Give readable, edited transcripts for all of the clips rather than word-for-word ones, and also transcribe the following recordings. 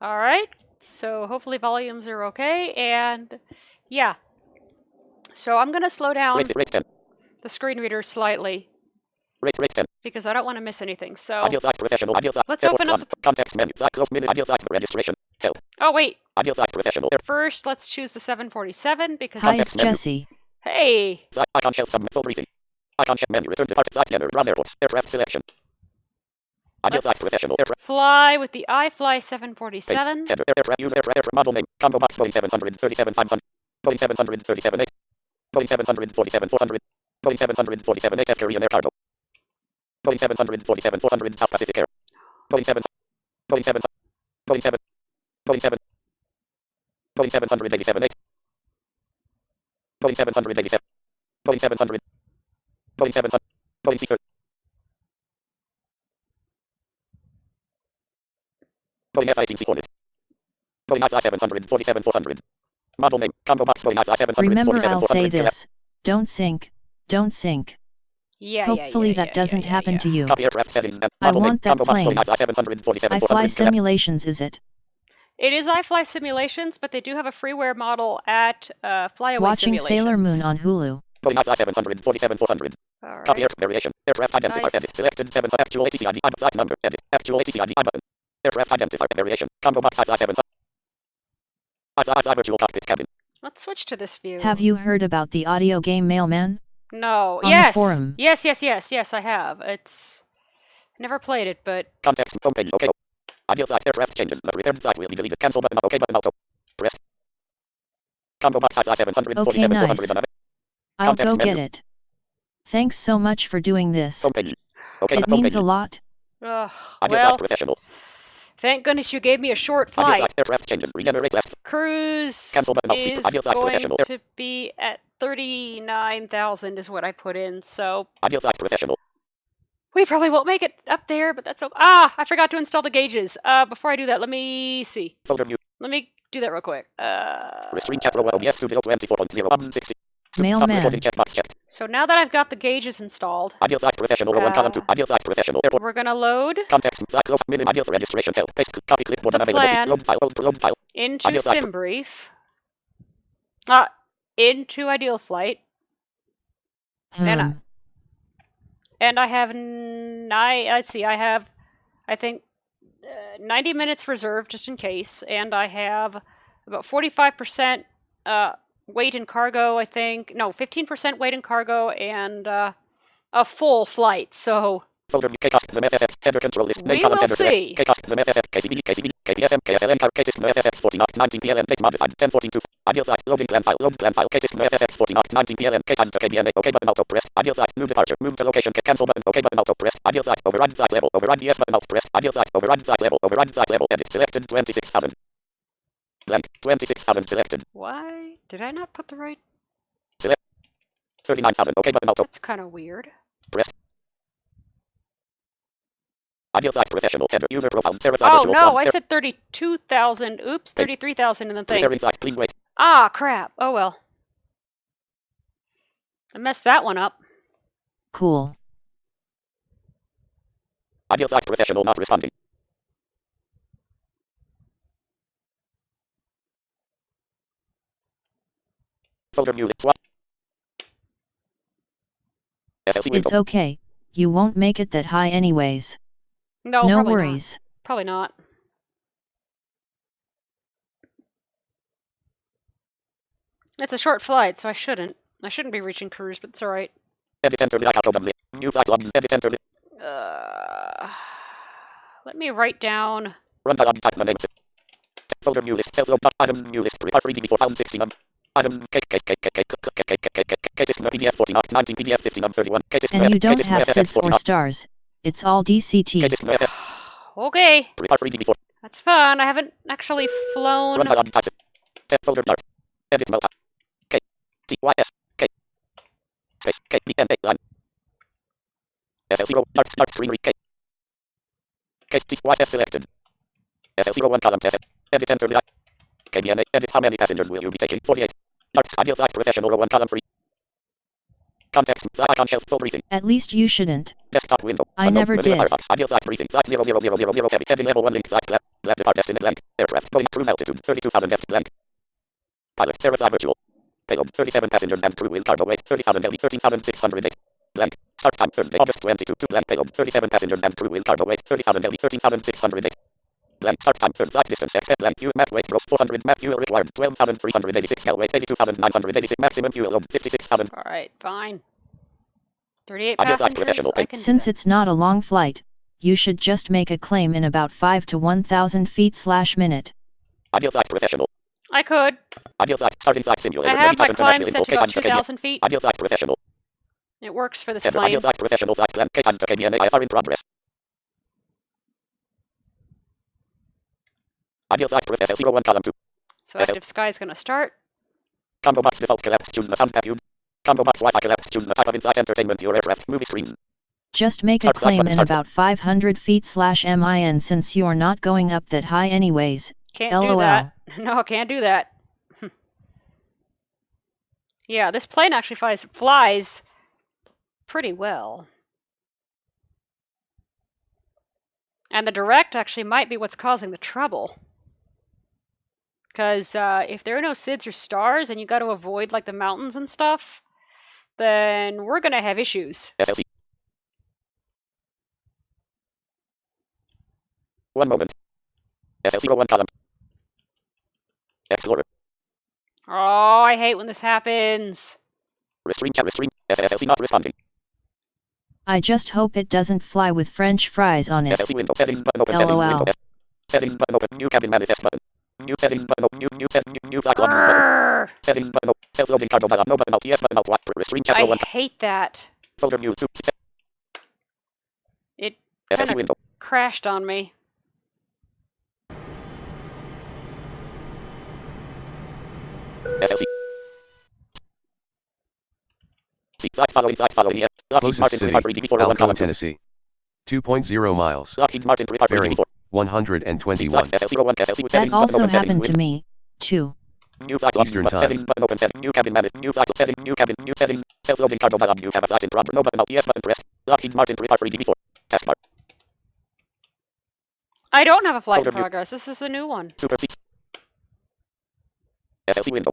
All right. So hopefully volumes are okay, and yeah. So I'm gonna slow down the screen reader slightly because I don't want to miss anything. So let's open up. Context menu. Close minute. Ideal flight registration. Help. Oh wait. Ideal flight professional. First, let's choose the 747 because. Hi, it's Jesse. Hey. Icon shelf submit full briefing. Icon check menu. Return to part flight scanner. Browse airports. Aircraft selection. Ideal flight professional. Aircraft. Fly with the iFly 747. Aircraft. Use aircraft model name. Combo box Boeing 737 500. Boeing 737 8. Boeing 747 400. Boeing 747 8 Korean Air Cargo. Boeing 747 400 South Pacific Air. Boeing 7. Boeing 7. Boeing 7. Boeing 7. Boeing 787 8. Boeing 787. Boeing 700. Boeing 700. Boeing 6. Boeing F-18C Hornet. Boeing iFly 747 400. Model name. Combo box Boeing iFly 747 Remember, I'll 400. say this. Don't sink. Don't sink. Yeah. Hopefully that doesn't happen to you. Copy aircraft settings. I want that plane. iFly iFly Simulations, is it? It is iFly Simulations, but they do have a freeware model at Flyaway Watching Simulations. Sailor Moon on Hulu. Boeing iFly 747 400. All Copy right. variation. Aircraft identifier. Nice. Edit. Selected 7. Actual ATC ID. Flight number. Edit. Actual ATC ID button. Aircraft identifier variation. Combo box iFly 7. iFly virtual cockpit cabin. Let's switch to this view. Have you heard about the audio game Mailman? No. On Yes. the forum. Yes, I have. It's never played it, but Context. Homepage. Okay. Ideal flight. Aircraft changes. The prepared flight will be deleted. Cancel button. Okay button. Auto. Press. Combo box iFly 747 Okay, 400. nice. I'll go get it. Thanks so much for doing this. Homepage. Okay. It means a lot. Ideal well, flight professional. thank goodness you gave me a short Ideal flight. flight. Aircraft changes. Regenerate left. Cruise Cancel button. is Ideal flight going professional. to be at 39,000 is what I put in, so Ideal flight professional. we probably won't make it up there, but that's okay. Ah, I forgot to install the gauges. Before I do that, let me see. Folder view. Let me do that real quick. Restrain chat row OBS 2024.0 Mailman. Checkbox checked. So now that I've got the gauges installed, Ideal flight professional. Row 1 column 2. Ideal flight professional. Airport. we're gonna load Context. Flight close. Minimum. Ideal for registration. Help. Paste. Copy clipboard. The Unavailable. plan. Load file. Load file. into Ideal flight. SimBrief. Into Ideal Flight. And I have let's see, I have, I think, 90 minutes reserved just in case, and I have about 45% weight in cargo, I think. No, 15% weight in cargo, and a full flight, so Folder view. KTYS the FSX. Header control list. we will see. KTYS the FSX. KCB. KPSM. KSLN. KTYS the FSX 49. 19 PLN. Date modified. 1042. Ideal flight. Loading plan file. Load plan file. KTYS the FSX 49. 19 PLN. KTYS to KBNA. OK button. Auto press. Ideal flight. Move departure. Move to location. Cancel button. OK button. Auto press. Ideal flight. Override flight level. Override yes button. Auto press. Ideal flight. Override flight level. Override flight level. Edit. Selected 26,000. Blank. 26,000 selected. Why did I not put the right? Select 39,000. OK button. Auto That's kind of weird. press. Ideal flight professional. Header. User profile. Oh no, I said 32,000. Oops, 33,000 in the thing. Preparing flight. Please wait. Ah, crap. Oh well. I messed that one up. Cool. Ideal flight professional not responding. Folder view list. SLC window. It's okay. You won't make it that high anyways. No, No probably worries. Not. Probably not. It's a short flight, so I shouldn't be reaching cruise, but it's alright. Edit enter the icon of new flight logins. Edit enter the let me write down. run dialog type the name. Folder view list. Self load item new list. Prepare 3D before 16 of item PDF 49 19 PDF 15 of 31. And you don't have sits or stars. It's all DCT. Okay. Prepare 3D before. That's fun. I haven't actually flown. Run dialog type. Folder start. Edit mode. KTYS. Space KBNA line. SL0 start screen read KTYS selected. SL01 column test. Edit enter the KBNA. Edit how many passengers will you be taking? 48. Start ideal flight professional row 1 column 3. Context. Icon shelf. Full briefing. At least you shouldn't. Desktop window. I Unknown. never Mozilla did. Firefox. Ideal flight briefing. Flight 00000 heavy. Heading level 1 link. Flight left. Left depart destination blank. Aircraft. Boeing cruise altitude 32,000 F blank. Pilot. Verify virtual. Payload 37 passengers and crew with cargo weight 30,000 LE 13,608. Blank. Start time Thursday, August 22. Blank. Payload 37 passengers and crew with cargo weight 30,000 LE 13,608. Blank. Start time Thursday. Flight distance X. Blank. Fuel map weight gross 400. Map fuel required 12,386. Cal weight 82,986. Maximum fuel load 56,000. All right, fine. 38 Ideal flight passengers. professional. I can do Since that. it's not a long flight, you should just make a claim in about 5 to 1,000 feet/minute. Ideal flight professional. I could. Ideal flight. Starting flight simulator. I have my Ready climb to set to about 2,000 feet. Ideal flight professional. It works for this Enter. plane. Ideal flight professional. Flight plan. KTYS to KBNA are in progress. Ideal flight professional. 01 column 2. So active sky is going to start. Combo box default collapse. Choose the sound pack. Combo box Wi-Fi collapse. Choose the type of in-flight entertainment. Your aircraft. Movie screen. Just make a Start flight claim button. in Start about 500 feet/min since you're not going up that high anyways. Can't LOL. do that. No, can't do that. Yeah, this plane actually flies pretty well. And the direct actually might be what's causing the trouble. Because if there are no SIDS or stars and you got to avoid like the mountains and stuff, then we're going to have issues. SLC. One moment. SLC 01 column. Explorer. Oh, I hate when this happens. Restrain chat. Restrain. SLC not responding. I just hope it doesn't fly with French fries on it. SLC window. Settings button open. Settings window. LOL. Settings button open. New cabin manifest button. New settings button open. New flight options button. Grrr. Settings button open. Self-loading cargo button. No button out. Yes button out. Restrain chat. I 01. hate that. Folder view. It SLC kind of window. crashed on me. SLC. Flight following. Flight following. Yeah. Lockheed Closest Martin city, Prepare DB 401 Alcone, column 2. Tennessee. 2.0 miles. Lockheed Martin Prepare Bearing DB 4. 121. SLC 01. SLC That settings button also open. Settings happened to window. me, too. New flight Eastern options, time. settings button open. Setting new cabin managed. New flight setting. New cabin. New settings. Self-loading cargo button. You have a flight in progress. No button out. Yes button pressed. Lockheed Martin Prepare DB4. Taskbar. I don't have a flight in Folder view. progress. This is a new one. Super seats. SLC window.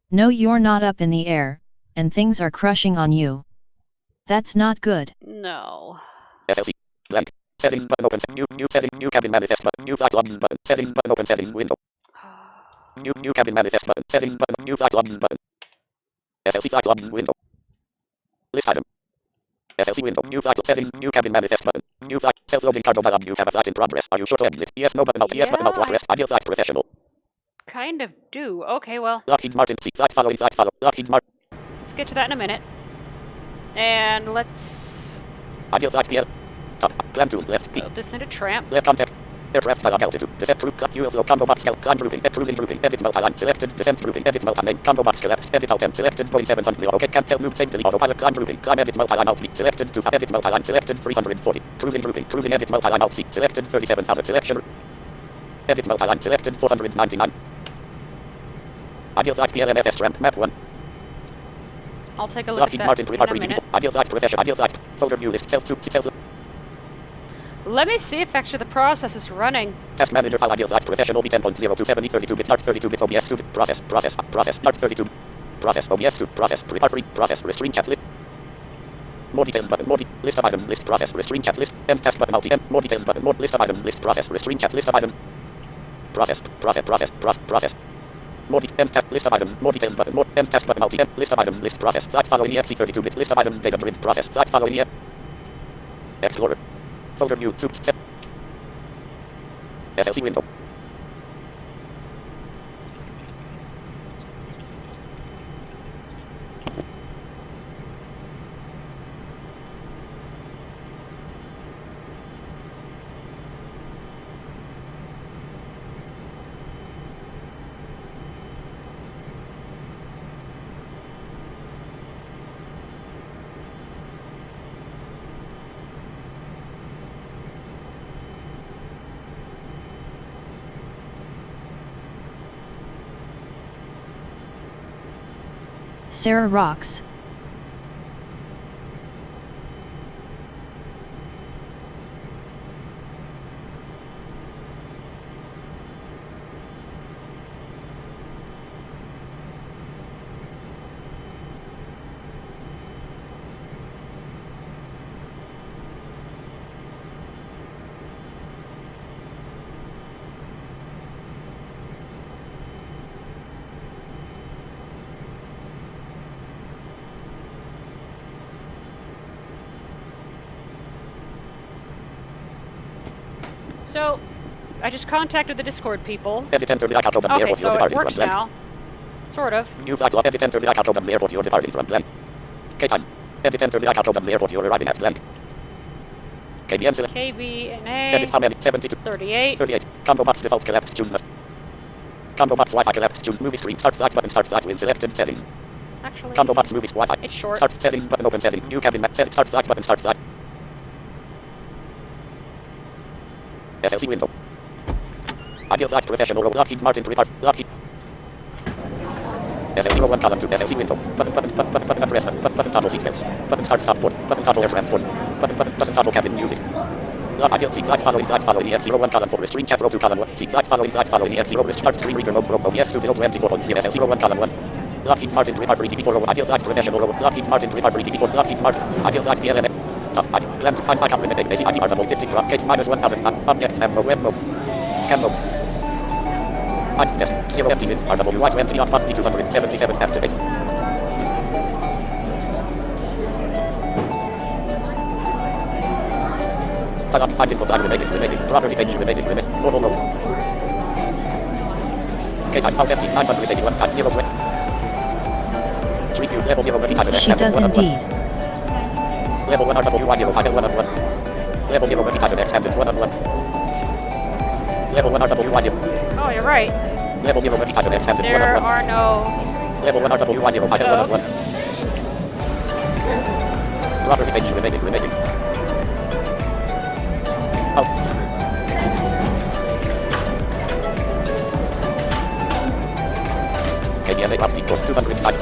No, you're not up in the air, and things are crushing on you. That's not good. No. SLC. Blank. Settings button open. New setting. New cabin manifest button. New flight logins button. Settings button open. Settings window. New cabin manifest button. Settings button. New flight logins button. SLC flight logins window. List item. SLC window. New flight settings. New cabin manifest button. New flight self-loading cargo button. You have a flight in progress. Are you sure to exit? Yes. No button out. Yes button out. Yeah, Press. Ideal flight professional. Kind of do. Okay, well, Lockheed Martin. Seat flight following. Flight follow. Lockheed Martin. let's get to that in a minute. And let's Ideal flight PL. Top. Climb tools. Left. P. load this into Tramp. Left contact. Aircraft flight altitude. Descent group. Fuel flow. Combo box. Climb grouping. Cruising grouping. Edit multi-line. Selected. Descent grouping. Edit multi-name. Combo box collapse. Edit alt. Selected. Boeing 700. Okay. Can't tell. Move safely. Autopilot. Climb grouping. Climb. Edit multi-line. Alt. Selected. To edit multi-line. Selected. 340. Cruising grouping. Cruising. Edit multi-line. Alt. Selected. 37,000. Selection. Edit multi-line. Selected. 499. Ideal flight PLMFS ramp. Map 1. I'll take a look Lockheed at Martin that in Prepare a minute. Ideal flight professional. Ideal flight. Folder view list. Self. Let me see if actually the process is running. Task manager file. Ideal flight professional. V10.027 32 bit. Start 32 bit. OBS 2 bit. Process. Start 32. Process. OBS 2. Process. Prepare free. Process. Restrain chat list. More details button. More list of items. List process. Restrain chat list. End task button. Multi. More details button. More list of items. List process. Restrain chat list of items. Process. More end task list of items. More details button. More end task button. Multi. List of items. List process. Flight following EXE 32 bit. List of items. Data grid. Process. Flight following Explorer. Folder view. SLC window. Sarah rocks. So, I just contacted the Discord people. Edit enter the icon from the Okay, airport. so You're it departing works from blank. now. Sort of. New flight log. Edit enter the icon from the airport. You're departing from blank. KTYS. Edit enter the icon from the airport. You're arriving at blank. KBN select. KBNA. Edit how many? 72. 38. 38. Combo box default collapse. Choose not. Combo box Wi-Fi collapse. Choose movie screen. Start flight button. Start flight with selected settings. Actually, Combo box movies Wi-Fi. it's short. Start settings button. Open settings. New cabin map. Set start flight button. Start flight. SLC window. Ideal flight professional. Lockheed Martin report. Lockheed. SLC 1 column 2. SLC window. Button press button toggle seatbelts. Button start stop port. Button toggle aircraft port. Button toggle cabin music. Ideal seat flight following EF01 column 4 restrain chat row 2 column 1. Seat flight following EF0 start screen reader mode pro OBS 2 24.0 SLC01 column 1. Lockheed Martin report TV4 ideal flight professional Lockheed Martin report TV4 Lockheed Martin ideal flight PLM. Plan to find my company name ACIR 50 drop K minus 1000 object ammo web mode. Cam mode. Test 0 empty min RWY 20 on 277 activate. Five inputs I'm remaining. Property page remaining. Normal mode. KTYS out empty 981 time 0 20. Street view level 0 ready time. She does indeed. Level 1 RWY 0 5 1 on 1. Level 0 ready time extended 1 on 1. Level 1 RWY 0. Oh, you're right. Level 0 ready time extended 1 There on 1. are no. Level 1 RWY 0 5 1 on 1. Property page remaining. Out. KBNA last equals 205.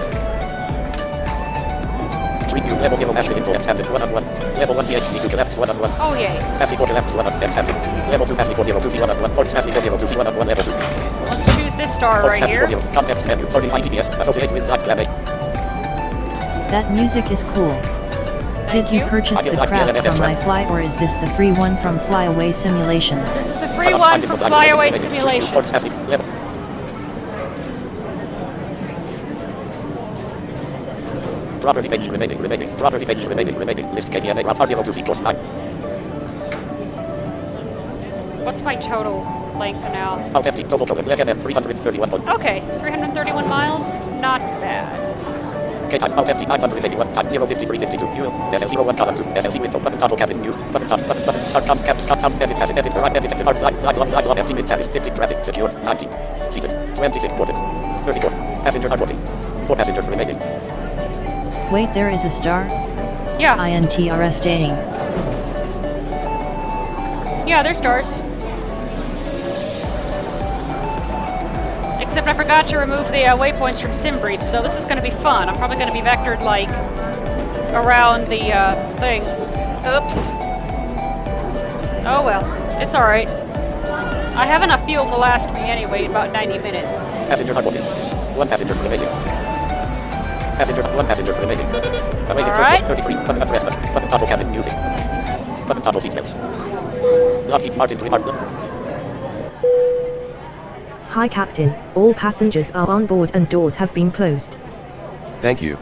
Street view level 0 master info extended 1 on 1. Level 1 CHC 2 left 1 on 1. Oh, yay. Passy 4 left 1 on extended. Level 2 Passy 40 2 1 on 1. Or Passy 40 2 1 on 1 level 2. So let's choose this star right here. Context menu. Sorting ITPS. Associate with live plan A. That music is cool. Did you purchase the craft from iFly or is this the free one from Flyaway Simulations? This is the free one from Flyaway Simulations. Property page remaining. Property page remaining. List KTNA route R02C course 9. What's my total length now? Alt FT total 331 points. Okay, 331 miles. Not bad. KTYS Alt FT 981 time 05352 fuel. SL01 column 2. SLC window button toggle cabin news. Button start edit pass edit right edit hard light on FT mid status 50 traffic secure 19. Seated 26 boarded 34. Passengers are boarding. 4 passengers remaining. Wait, there is a star? Yeah. INTRS dating. Yeah, there's stars. Except I forgot to remove the waypoints from SimBrief, so this is going to be fun. I'm probably going to be vectored, like, around the thing. Oops. Oh well, it's alright. I have enough fuel to last me anyway, about 90 minutes. Passengers are boarding. 1 passenger remaining. One passenger remaining. Awaiting Alright. 33. Button press button toggle cabin music. Button toggle seatbelts. Lockheed Martin report. Hi Captain, all passengers are on board and doors have been closed. Thank you.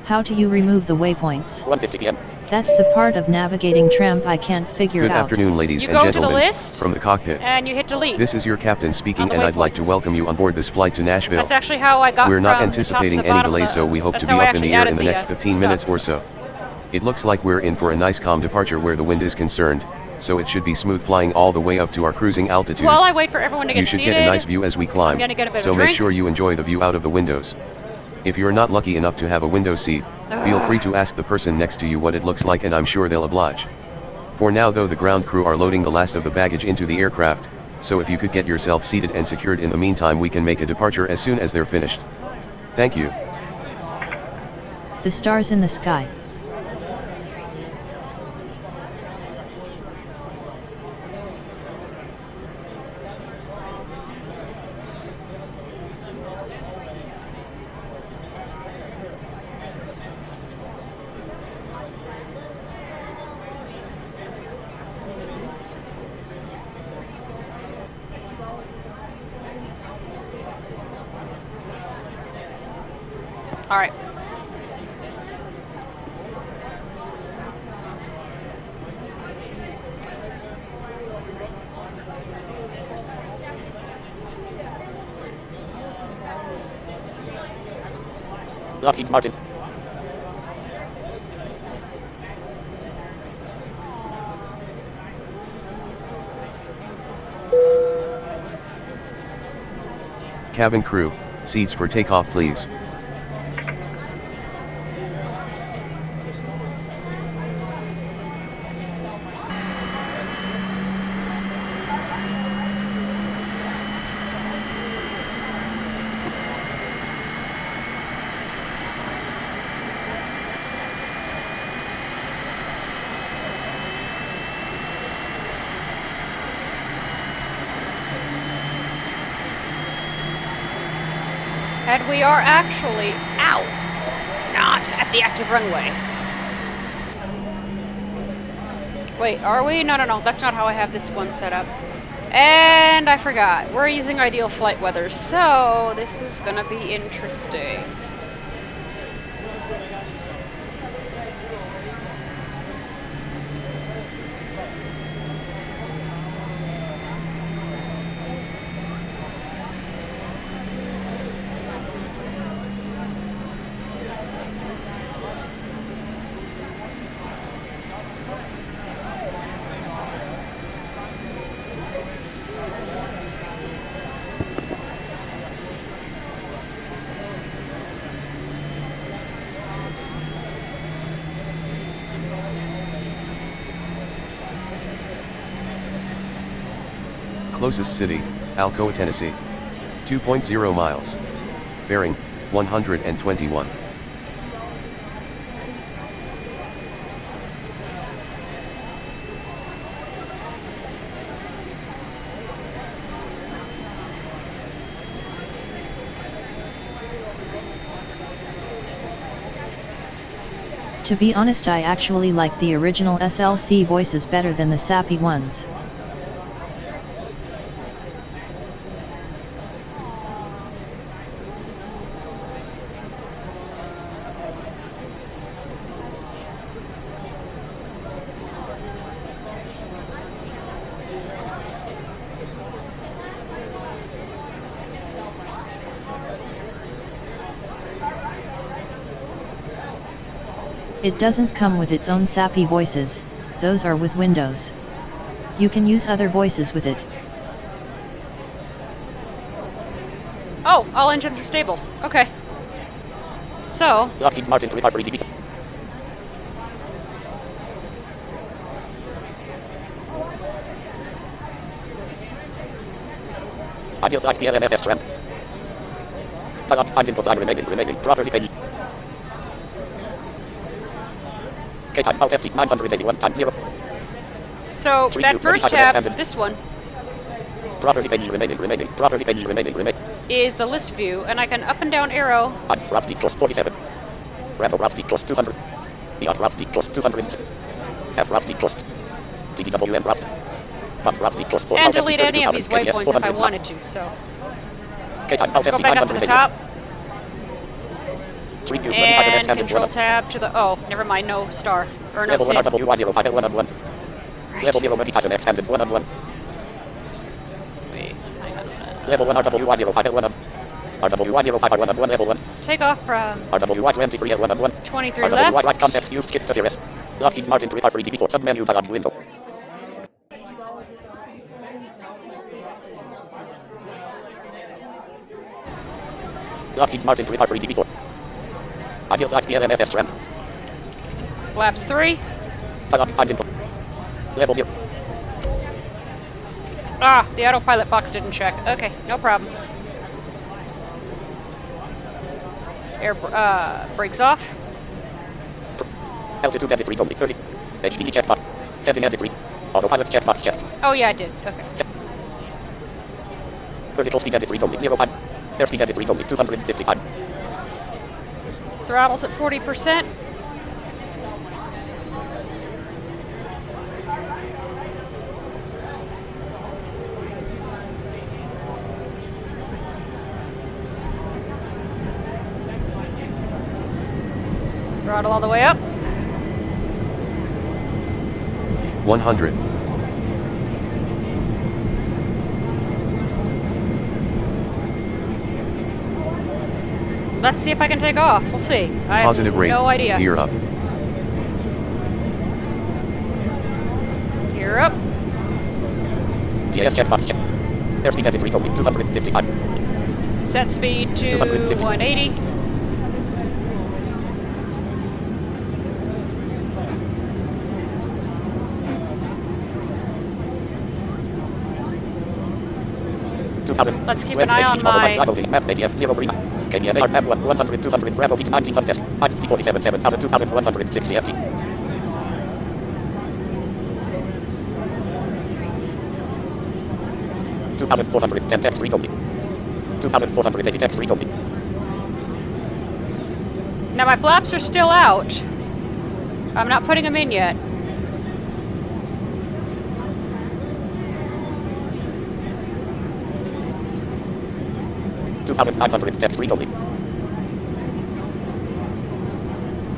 How do you remove the waypoints? 1:50 p.m. That's the part of navigating tramp I can't figure Good out. afternoon, ladies You and go to the gentlemen. list, From the cockpit. and you hit delete. This is your captain On speaking, the and I'd like to waypoints. welcome you on board this flight to Nashville. That's actually how I got We're not from anticipating the top to the any bottom delay, of so we hope that's to be how I up in the actually air added in the next 15 minutes or stuff. so. It looks like we're in for a nice calm departure where the wind is concerned, so it should be smooth flying all the way up to our cruising altitude. While I wait for everyone to get You should seated, get a nice view as we climb, I'm gonna get a bit of so a make drink. sure you enjoy the view out of the windows. If you're not lucky enough to have a window seat, feel free to ask the person next to you what it looks like and I'm sure they'll oblige. For now though, the ground crew are loading the last of the baggage into the aircraft, so if you could get yourself seated and secured in the meantime, we can make a departure as soon as they're finished. Thank you. The stars in the sky. All right. Lockheed Martin. Cabin crew, seats for takeoff please. And we are actually out, not at the active runway. Wait, are we? No, that's not how I have this one set up. And I forgot, we're using ideal flight weather, so this is gonna be interesting. Closest city, Alcoa, Tennessee. 2.0 miles. Bearing, 121. To be honest, I actually like the original SLC voices better than the sappy ones. It doesn't come with its own sappy voices, those are with Windows. You can use other voices with it. Oh, all engines are stable. Okay. So, Lockheed Martin 353 DB. Ideal flight PLMFS ramp. Find inputs on remaining. Property page. KTYS Alt FT 981 times 0. so that first tab, this one, Property page remaining. Property page remaining. is the list view, and I can up and down arrow. Route plus 47. Rambo route plus 200. Beyond route plus 200. F route plus. DDWM route. Route plus 4. And delete any of these waypoints if I wanted to, so. KTYS Alt Go FT back up to the top. 981. And control tab to the, oh, never mind, no star. Or no Level 1 SID. RWY05L111. Level 0 multi-pass extended 111. Wait, hang on. Level 1 RWY05L111. RWY05R111 level 1. Let's take off from RWY23L111. 23 RWY left. right context used kit to TRS. Lockheed Martin 353 DB4 submenu dialog window. Lockheed Martin 353 DB4. Ideal flight PLMFS ramp. Flaps 3. Find input. Level 0. Ah, the autopilot box didn't check. Okay, no problem. Air brakes off. Altitude and 3 only 30. HPT checkbox. Heading and 3. Autopilot checkbox checked. Oh yeah, I did. Okay. Vertical speed and 3 only 05. Airspeed and 3 only 255. Throttle's at 40%. Throttle all the way up. 100. Let's see if I can take off. We'll see. I Positive have rate. no idea. Gear up. Gear up. TAS checkbox check. Airspeed and 3 only 255. Set speed to 250. 180. Let's keep an eye on my... Map ADF 03. KBNA map 100 200 Bravo beat 19 contest. 47 7000 2160 FT. $2,410 text read only. 2,480 text read only. Now my flaps are still out. I'm not putting them in yet. $2,900 text read only.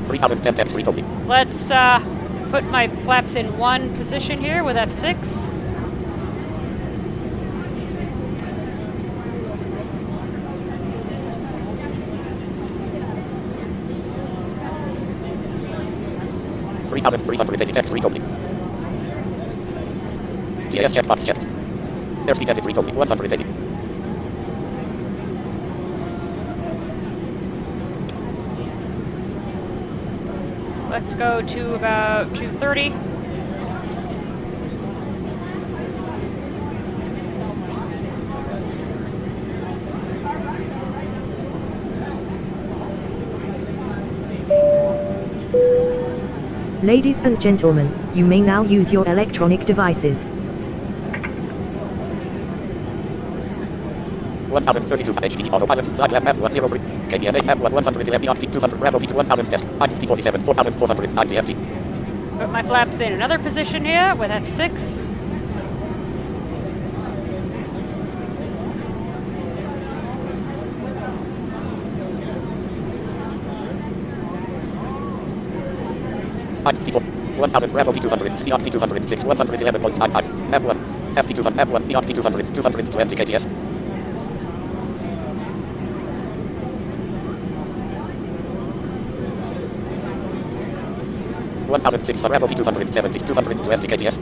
3,010 text read only. Let's put my flaps in one position here with F6. $3,380 text read only. TAS checkbox checked. Airspeed edit read only 180. Let's go to about 230. Ladies and gentlemen, you may now use your electronic devices. 1032 HTT autopilot flight lab map 103 KBNA map 111 Yacht 200 Bravo Beat 1000 test IFT 47 4490 FT. Put my flaps in another position here with F6. IFT 1000 Bravo Beat 200 Yacht 206 111.95 map 1 FT 200 map 1 Yacht 200 220 KTS. $1,600 Bravo 270 220 KTS.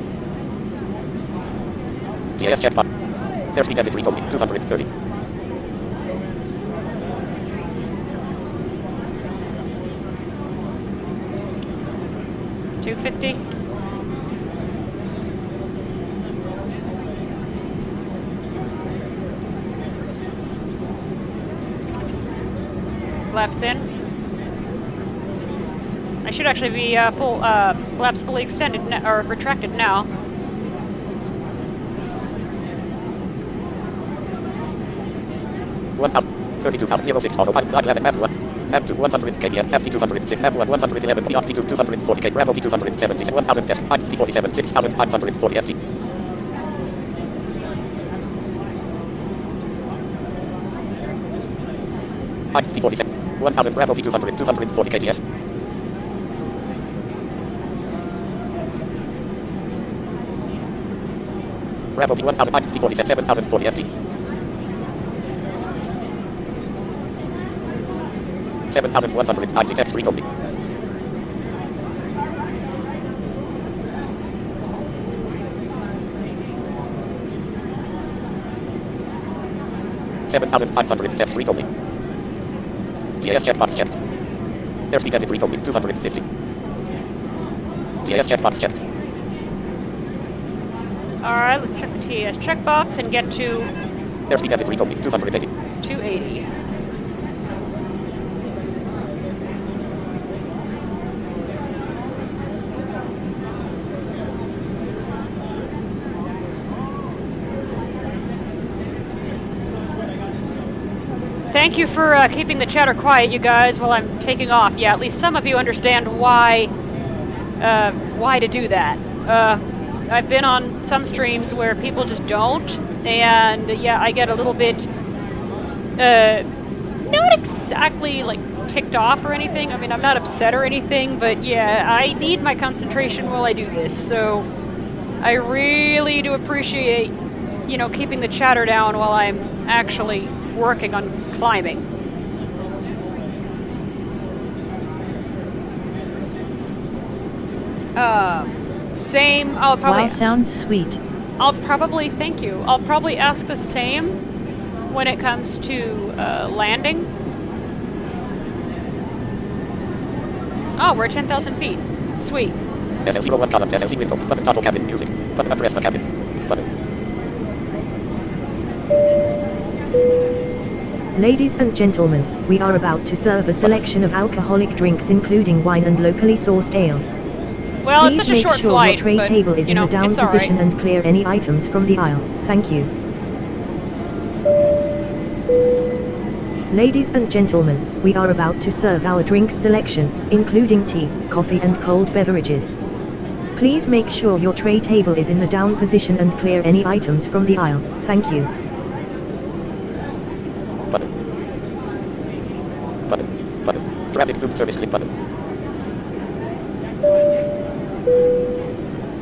TAS checkbox. Airspeed edit read only 230. $250. Flaps in. I should actually be flaps fully extended or retracted now. $32,006 autopilot flight 11 map 1 map 2 100 kbn FT 206 map 1 111 PRT 2 240 K Bravo 270 1000 test IFT 47 6540 FT. IFT 47 1000 Bravo 200 240 KTS. Bravo 1000 IFT 47 7040 FT. 7,190 text read only. $7,500 text read only. TAS checkbox checked. Airspeed edit read only 250. TAS checkbox checked. Alright, let's check the TAS checkbox and get to Airspeed edit read only 280. 280. thank you for keeping the chatter quiet, you guys, while I'm taking off. Yeah, at least some of you understand why to do that. I've been on some streams where people just don't, and yeah, I get a little bit, not exactly like ticked off or anything. I mean, I'm not upset or anything, but yeah, I need my concentration while I do this, so I really do appreciate, you know, keeping the chatter down while I'm actually working on climbing. Same, I'll probably... Wow, sounds sweet. Thank you. I'll probably ask the same when it comes to landing. Oh, we're at 10,000 feet. Sweet. SLC1 column, SLC window, button toggle cabin music, button address the cabin, button. Ladies and gentlemen, we are about to serve a selection of alcoholic drinks including wine and locally sourced ales. Well, Please it's such a make short sure flight, your tray but, table is you in know, the down it's all position right. and clear any items from the aisle. Thank you. Ladies and gentlemen, we are about to serve our drinks selection, including tea, coffee and cold beverages. Please make sure your tray table is in the down position and clear any items from the aisle. Thank you. Button. Button. Button. Traffic food service link button.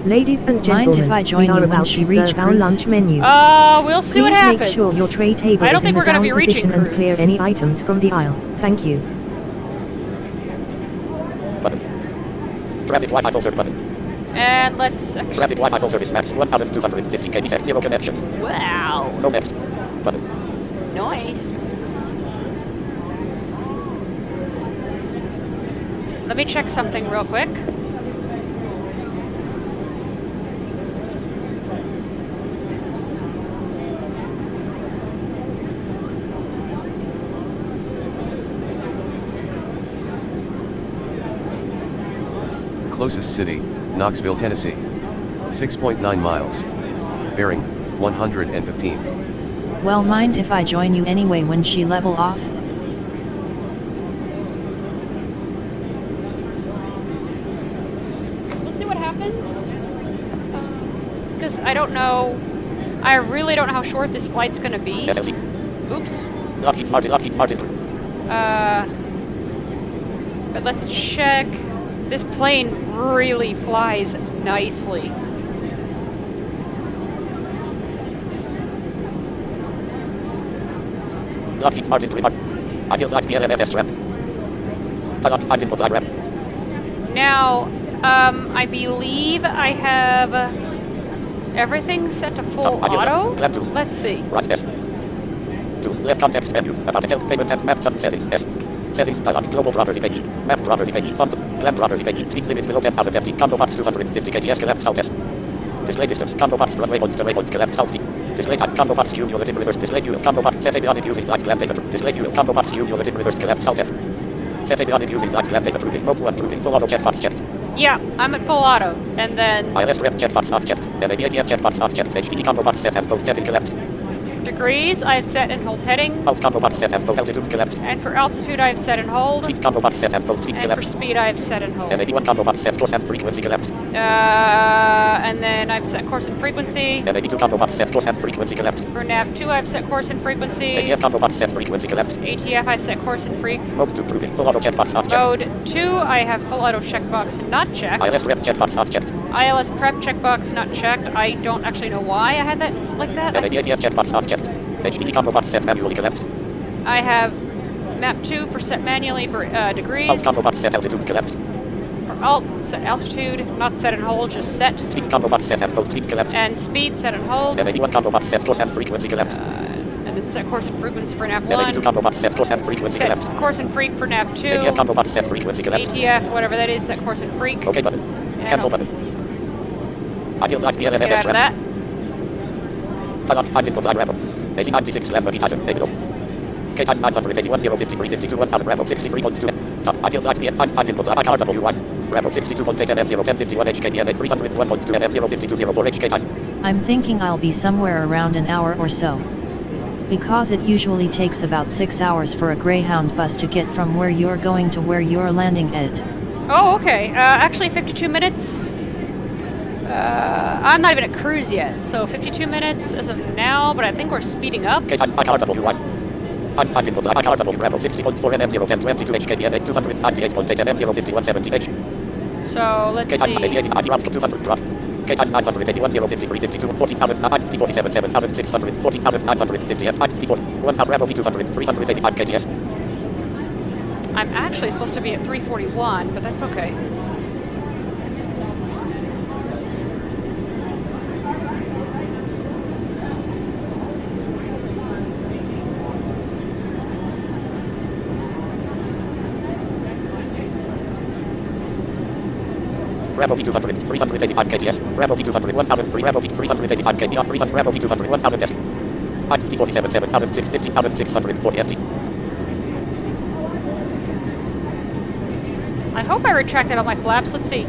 Ladies and Mind gentlemen, if I join we are you when about she to reach serve our cruise? lunch menu. We'll see what Please happens. make sure your tray table I don't is in think the we're going to down be reaching position and clear cruise. any items from the aisle. Thank you. Button. Traffic Wi-Fi full service button. And let's... Traffic Wi-Fi full service max 1,250 kbps, 0 connections. Wow. No next. Button. Nice. Let me check something real quick. Closest city, Knoxville, Tennessee. 6.9 miles. Bearing, 115. Well, mind if I join you anyway when she level off? We'll see what happens. Because I don't know... I really don't know how short this flight's going to be. SLC. Oops. Lockheed Martin, Lockheed Martin. But let's check. This plane really flies nicely. Lockheed Martin, I feel like PLMFS trap. Lockheed input I rep. Now, I believe I have everything set to full auto. Let's see. Right S. Tools left context menu. About health payment and map sub settings S. Settings dialog. Global property page. Map property page. Funds. Land property page. Speed limits below 10,000 FT. Combo box 250 KTS collapse south S. Display distance. Combo box runway points to waypoints collapse south D. Display type. Combo box cumulative reverse. Display fuel. Combo box set avionic using flight clamp data. Display fuel. Combo box cumulative reverse collapse south F. Set avionic using flight clamp data. Proving. Mode 1 proving. Full auto checkbox checked. Yeah, I'm at full auto. And then ILS rep checkbox not checked. MABATF checkbox not checked. HPT combo box set and both getting collapsed. degrees, I've set and hold heading. Alt combo box set and both altitude collapsed. And for altitude, I've set and hold. Speed combo box set and both speed And for collapsed. speed, I've set and hold. MAB1 combo box set course and frequency collapsed. And then I've set course and frequency. MAB2 combo box set course and frequency collapsed. For nav2, I've set course and frequency. ATF combo box set frequency collapsed. ATF, I've set course and freak. Mode 2 proving full auto checkbox not checked. Mode 2, I have full auto checkbox not checked. ILS rep checkbox not checked. ILS prep checkbox not checked. I don't actually know why I had that like that. MAB ATF checkbox not checked. HPT combo box set manually collapsed. I have map 2 for set manually for degrees. Alt combo box set altitude collapsed. For alt, set altitude, not set and hold, just set. Speed combo box set and both speed collapsed. And speed, set and hold. MAB1 combo box set course and frequency collapsed. And then set course and frequency for nav MAB2 1. combo box set course and frequency Set collapsed. course and freak for nav 2. ATF combo box set frequency collapsed. ATF, whatever that is, set course and freak. OK button. And Cancel I'll button. use this one. I feel like the Let's get out of that. Dialog 5 inputs I ramble. AC 96 Lambda Tyson. There we go. KTYS 981 053 52 1000 ramble 63.2. I feel like the 5 inputs I card WY. Ramble 62.8 M 0 10 51 HKBNA 301.2 M 0 52 04 HKTYS. I'm thinking I'll be somewhere around an hour or so. Because it usually takes about 6 hours for a Greyhound bus to get from where you're going to where you're landing at. Oh, okay. Actually, 52 minutes. I'm not even at cruise yet, so 52 minutes as of now, but I think we're speeding up. KTYS Bravo 60.4 mm 010 22 HKBNA 298.8 mm 051 70H. So let's KTYS see. 80 200 drop. KTYS 981 053 52 14,000 47 7,600 14,950 F 1 Bravo V200 385 KTS. I'm actually supposed to be at 341, but that's okay. Bravo V200 385 KTS. Bravo V200 1003 Bravo V385 KBR 300 Bravo V200 1000 S. 47 7,600 15,640 FT. I hope I retracted all my flaps. Let's see.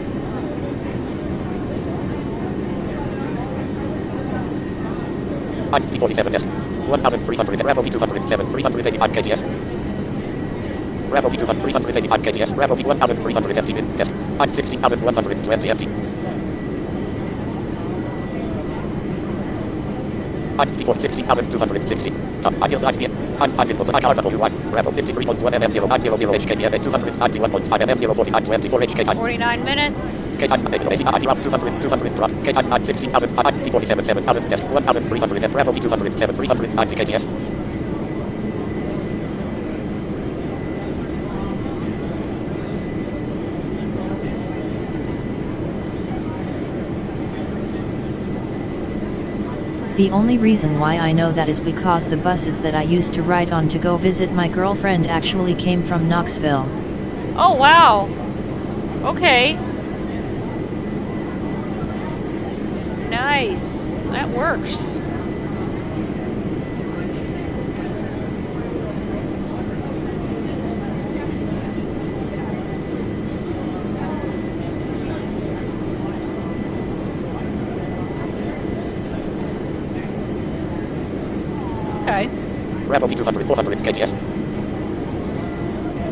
I-47S 1,300 Bravo V207 385 KTS. Bravo V200 385 KTS. Bravo V1300 FT min test. I-16,120 FT. I-16,260. Top. Ideal IPM. I'm input. IRWY. Bravo 53.1 mm 0900 HKBN 291.5 mm 049 24 HK. 49 minutes. KTYS 200 drop. KTYS 16,000 I-47 7,000 test 1,300 F. Bravo V200 7 390 KTS. The only reason why I know that is because the buses that I used to ride on to go visit my girlfriend actually came from Knoxville. Oh, wow. Okay. Nice. That works. Okay. Bravo V200 400 KTS.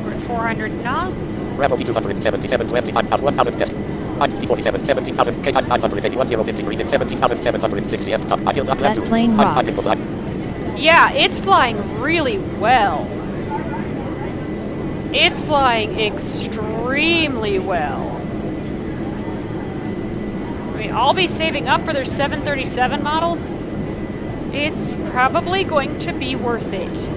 We're at 400 knots. Bravo V200 77 25,000 1,000 test. I-47 17,000 KTYS 981 053 17,760 F. Top. Ideal That plane rocks. Yeah, it's flying really well. It's flying extremely well. I mean, I'll be saving up for their 737 model. It's probably going to be worth it.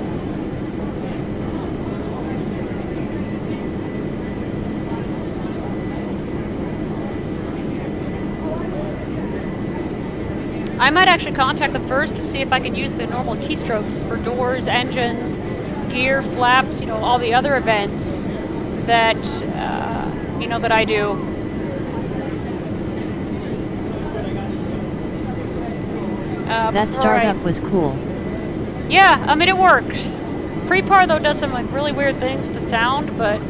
I might actually contact them first to see if I can use the normal keystrokes for doors, engines, gear, flaps, all the other events that, that I do. That startup was cool. Yeah, I mean, it works. FreePar, though, does some, really weird things with the sound, but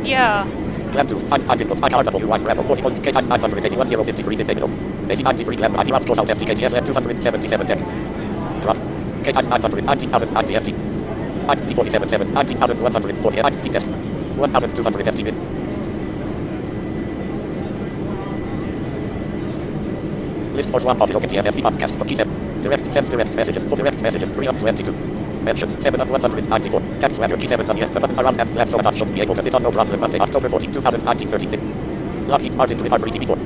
yeah. Clam 2, IRWY, Bravo 40 points, KTYS 981 053 in Davido. AC 93 Clam, ID Route 4000 FT, KTS 277 deck. Drop. KTYS 900, 19,000 90 FT. I-47 7, 19,140 IFT test. 1,200 FT min. List for Swamp Audio KTFFD podcast for key 7. Sends direct messages for direct messages 3 of 22. Mentions 7 of 194. Text swagger key 7 on the buttons around and left so that should be able to fit on no problem Monday, October 14, 2019 13. Lockheed Martin Recovery TV4.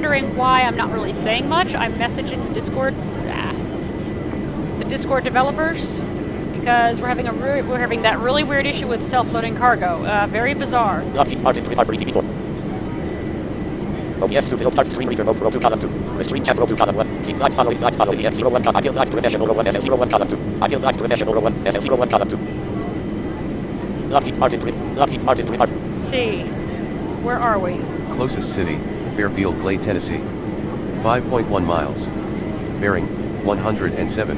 wondering why I'm not really saying much, I'm messaging the Discord developers, because we're having that really weird issue with self-loading cargo. Very bizarre. Lockheed Martin prepare for ETV4. OBS to build start screen reader mode row 2 column 2. Restrain chat row 2 column 1. Seek flags following EF01 column. Ideal flags professional row 1 SL01 column 2. Ideal flags professional row 1 SL01 column 2. Lockheed Martin prepare. See, where are we? Closest city, Fairfield Glade, Tennessee. 5.1 miles. Bearing, 107.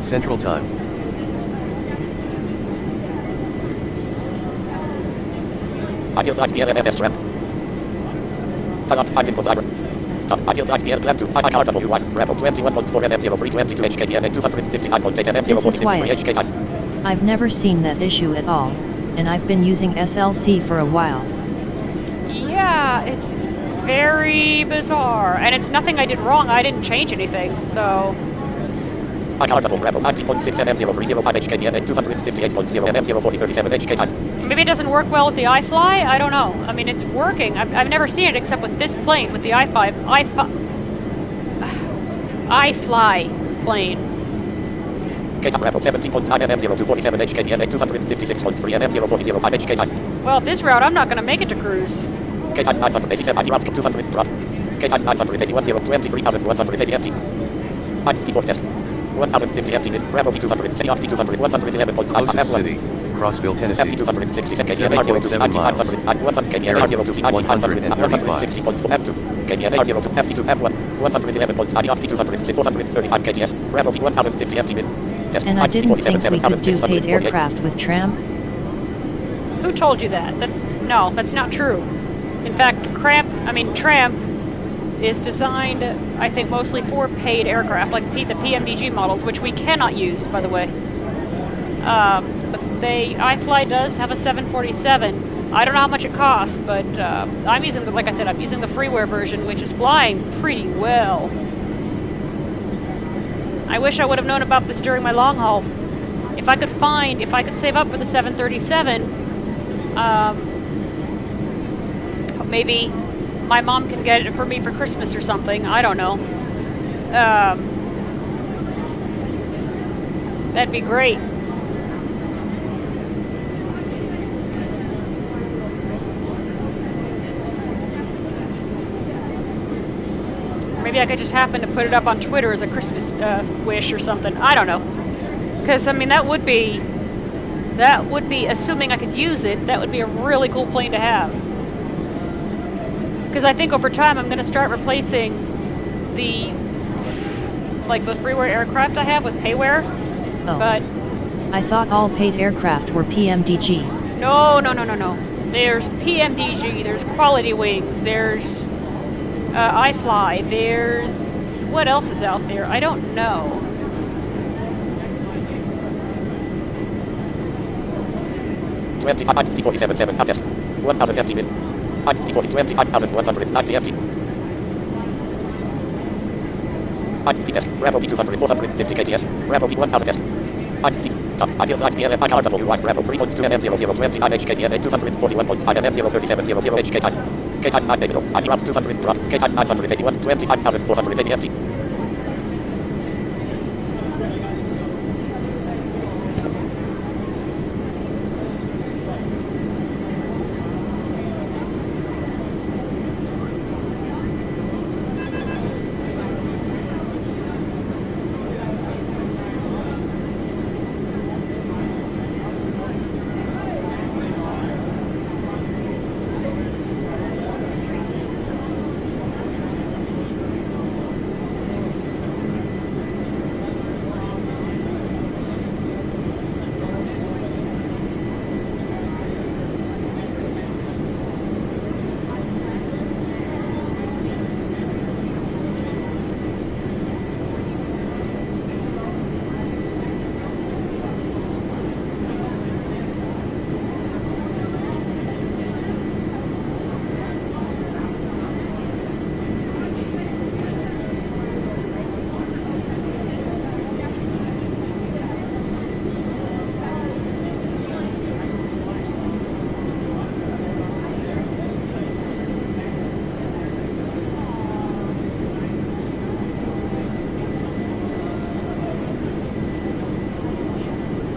Central Time. Ideal flags PLFS ramp. Top 5 inputs iron. Ideal flags PL clamp 2 5 IRWY. Ramp 21.4 MM0322 HKDN 259.8 MM0453 HKTYS. I've never seen that issue at all, and I've been using SLC for a while. Yeah, it's very bizarre, and it's nothing I did wrong. I didn't change anything, so... IRW ramp 90.6 MM0305 HKDN 258.0 MM0437 HKTYS. Maybe it doesn't work well with the iFly? I don't know. I mean, it's working. I've never seen it except with this plane, with the iFly plane. KTYS ramp 17.9 MM0247 HKDN 256.3 MM0405 HKTYS. Well, at this route, I'm not going to make it to cruise. KTYS 987 ID routes 200 drop. KTYS 981 23,180 FT. ID4 test. 1050 FT min. Rambo V200. City V200. 111.5 Closest city, Crossville, Tennessee. FT266 KDN 7.7 miles. R02 KDN R02 160.4 M2 KDN R02 FT2 M1 111.9 FT200 435 KTS Rambo V1050 FT min. And I didn't think we could do paid aircraft with tram. Who told you that? That's not true. In fact, Tramp is designed, I think, mostly for paid aircraft, like the PMDG models, which we cannot use, by the way. But iFly does have a 747. I don't know how much it costs, but I'm using the freeware version, which is flying pretty well. I wish I would have known about this during my long haul. If I could save up for the 737, maybe my mom can get it for me for Christmas or something. I don't know. That'd be great. Maybe I could just happen to put it up on Twitter as a Christmas wish or something. I don't know. Because, I mean, that would be, assuming I could use it, that would be a really cool plane to have. Because I think over time I'm going to start replacing the freeware aircraft I have with payware. Oh. But I thought all paid aircraft were PMDG. No. There's PMDG, there's Quality Wings, there's iFly, there's... what else is out there? I don't know. $25,47 contest. 1,000 FT min. $25,190 FT. $50 test. Rambo V200 450 KTS. Rambo V1000 test. Ideal flight PLF IRWY. Rambo 3.2 MM0029 HKDN 241.5 MM0370 HKTYS. KTYS 9 below. ID route 200 drop. KTYS 981 25,480 FT.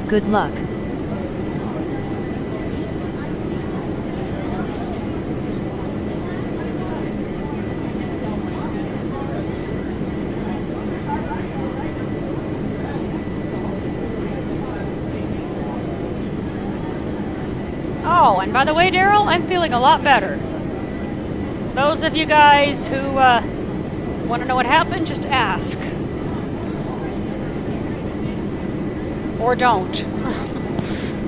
Good luck. Oh, and by the way, Daryl, I'm feeling a lot better. Those of you guys who want to know what happened, just ask. Or don't.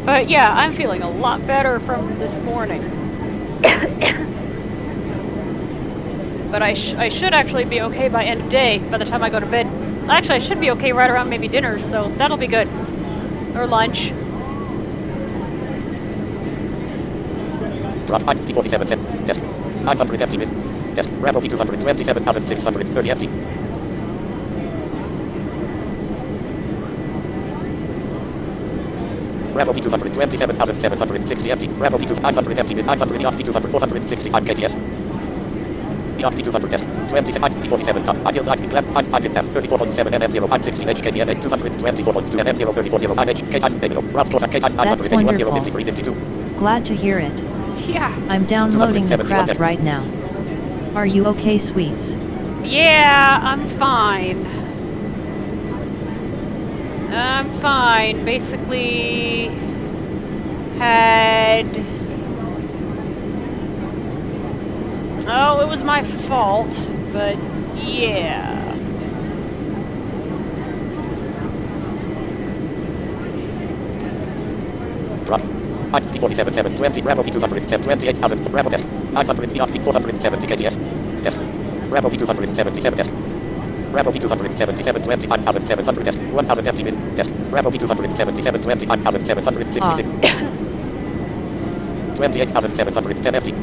But yeah, I'm feeling a lot better from this morning. But I should actually be okay by end of day, by the time I go to bed. Actually, I should be okay right around maybe dinner, so that'll be good. Or lunch. Drop 47 test. 900 FT mid. Test. Rambo P227,630 FT. Rambo P227,760 FT. Rambo P2 900 FT mid. 900 EOC P200 465 KTS. EOC P200 test. 47 top. Ideal light clap 5 F 34.7 MM0 560 H KBNA 224.2 MM0 3409 H KTYS negative. Route course at KTYS 900 wonderful. 53 52. Glad to hear it. Yeah. I'm downloading the craft right now. Are you okay, sweets? Yeah, I'm fine. I'm fine. Basically, had... Oh, it was my fault, but yeah. Drop. 47 720 Rambo P200 28,000 Rambo test 900 EOC 470 KTS test Rambo P277 test Rambo P277 25,700 test 1000 FT min test Rambo P277 25,766 28,710 FT.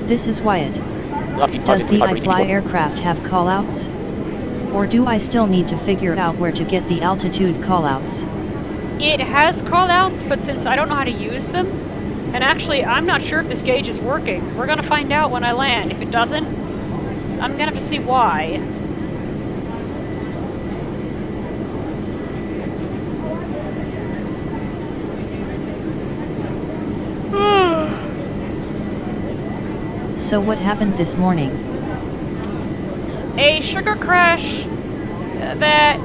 This is Wyatt. Does the iFly aircraft have callouts? Or do I still need to figure out where to get the altitude callouts? It has callouts, but since I don't know how to use them, and actually I'm not sure if this gauge is working. We're gonna find out when I land. If it doesn't, I'm gonna have to see why. So what happened this morning? A sugar crash that,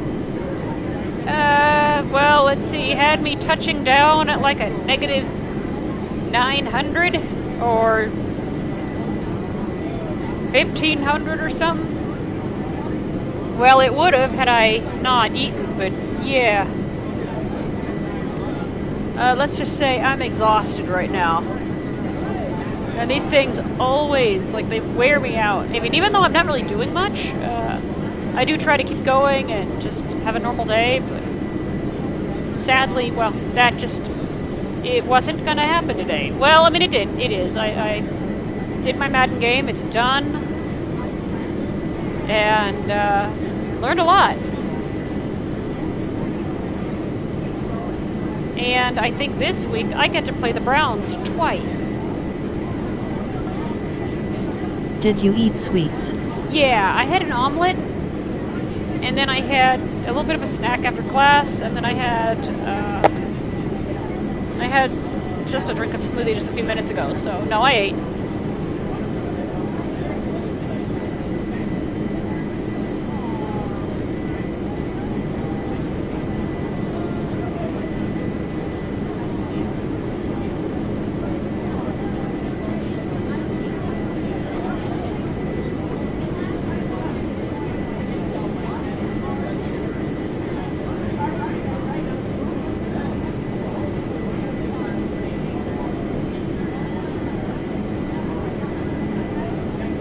well, let's see, had me touching down at like a negative 900 or 1500 or something. Well, it would have had I not eaten, but yeah. Let's just say I'm exhausted right now. And these things always, like, they wear me out. I mean, even though I'm not really doing much, I do try to keep going and just have a normal day, but sadly, well, that just, it wasn't gonna happen today. Well, I mean, it did. It is. I did my Madden game. It's done. And, learned a lot. And I think this week I get to play the Browns twice. Did you eat sweets? Yeah, I had an omelet, and then I had a little bit of a snack after class, and then I had just a drink of smoothie just a few minutes ago, so no, I ate.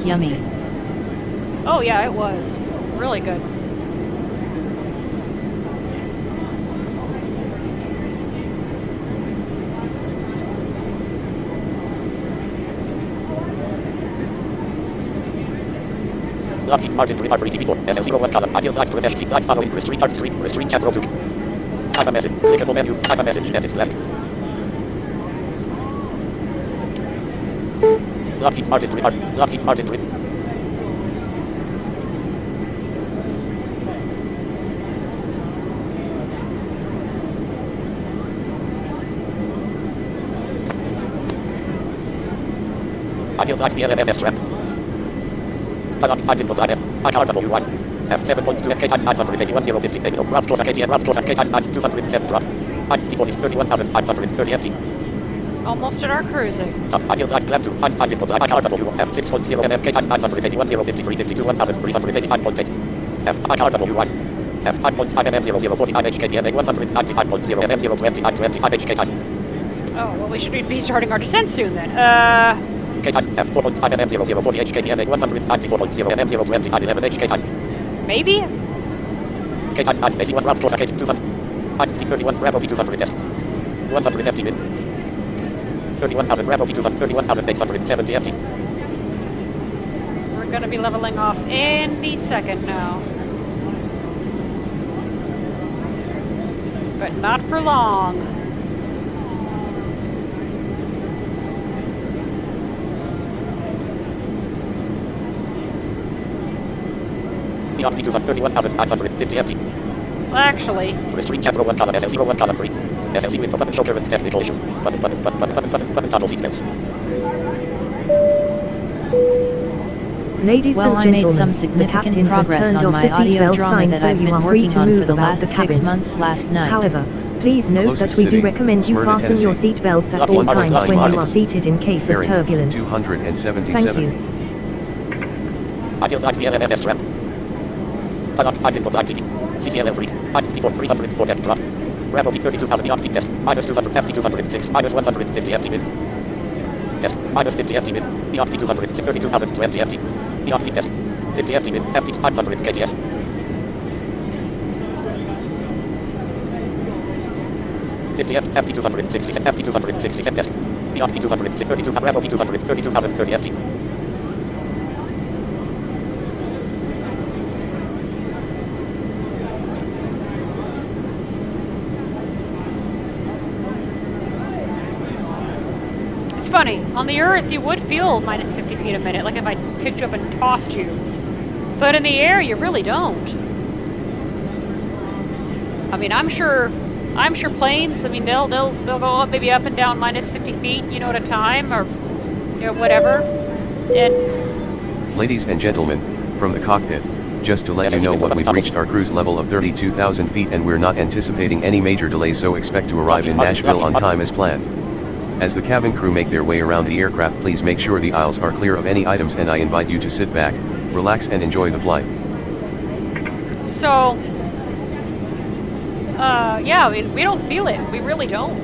Yummy. Oh yeah, it was. Really good. Lockheed Martin Recovery TV4 SL01 column Ideal Flight to FSC Flight following Restrain Chart 3 Restrain Chat Row 2 Type a message Clickable menu Type a message and it's blank. Lockheed Martin Grid. Lockheed Martin Grid. Ideal flight PLMS trap. Five inputs IF. IRWY. F7.2 MK 981 050 routes closer KTN routes closer KTYS 9207 drop. IT40 31,530 FT. Almost at our cruising. Ideal flight clamp 2. Five inputs IRW. F6.0 MK 981 053 52 1385.8. FIRWY. F5.5 MM0049 HKPNA 195.0 MM020 25 HKTYS. Oh, well, we should be starting our descent soon then. KTYS F4.5 MM0040 HKPNA 194.0 MM020 11 HKTYS. Maybe? KTYS AC1 routes closer KT 200. IT31 Bravo P200 S. 150 min. 31,000 Bravo P200 31,870 FT. We're gonna be leveling off any second now. But not for long. Beyond P200 31,950 FT. Well, actually, Restraint chapter 1 column SL01 column 3. SLC with button shoulder and technical issues. Button toggle sequence. Ladies Well, and I made gentlemen, some the significant captain has progress turned on off my the audio seatbelt drama sign, that so I've you been are free working to on move for the about last the 6 cabin. months last night. However, please note that Closest we do city, recommend you Smyrna, fasten your Tennessee. seatbelts at all Lockheed times Martin when you Martin. are seated in case of Bearing turbulence. 277. Thank you. Ideal flight PLMS trap. Five inputs ITD. CCLM 3. IT4 304 depth drop. Bravo P32,000 beyond peak test. Minus 250 206. Minus 150 FT min. Test. Minus 50 FT min. Beyond P200 32,020 FT. Beyond peak test. 50 FT min. FT 500 KTS. FT 260 FT 260 test. Beyond P200 32,000 Bravo P200 32,030 FT. it's funny. On the Earth, you would feel minus 50 feet a minute, like if I picked you up and tossed you. But in the air, you really don't. I mean, I'm sure planes. I mean, they'll go up, maybe up and down minus 50 feet, at a time, or whatever. And Ladies and gentlemen, from the cockpit, just to let you know what we've reached our cruise level of 32,000 feet and we're not anticipating any major delays, so expect to arrive in Nashville on time as planned. As the cabin crew make their way around the aircraft, please make sure the aisles are clear of any items, and I invite you to sit back, relax and enjoy the flight. so, yeah, I mean, we don't feel it. We really don't.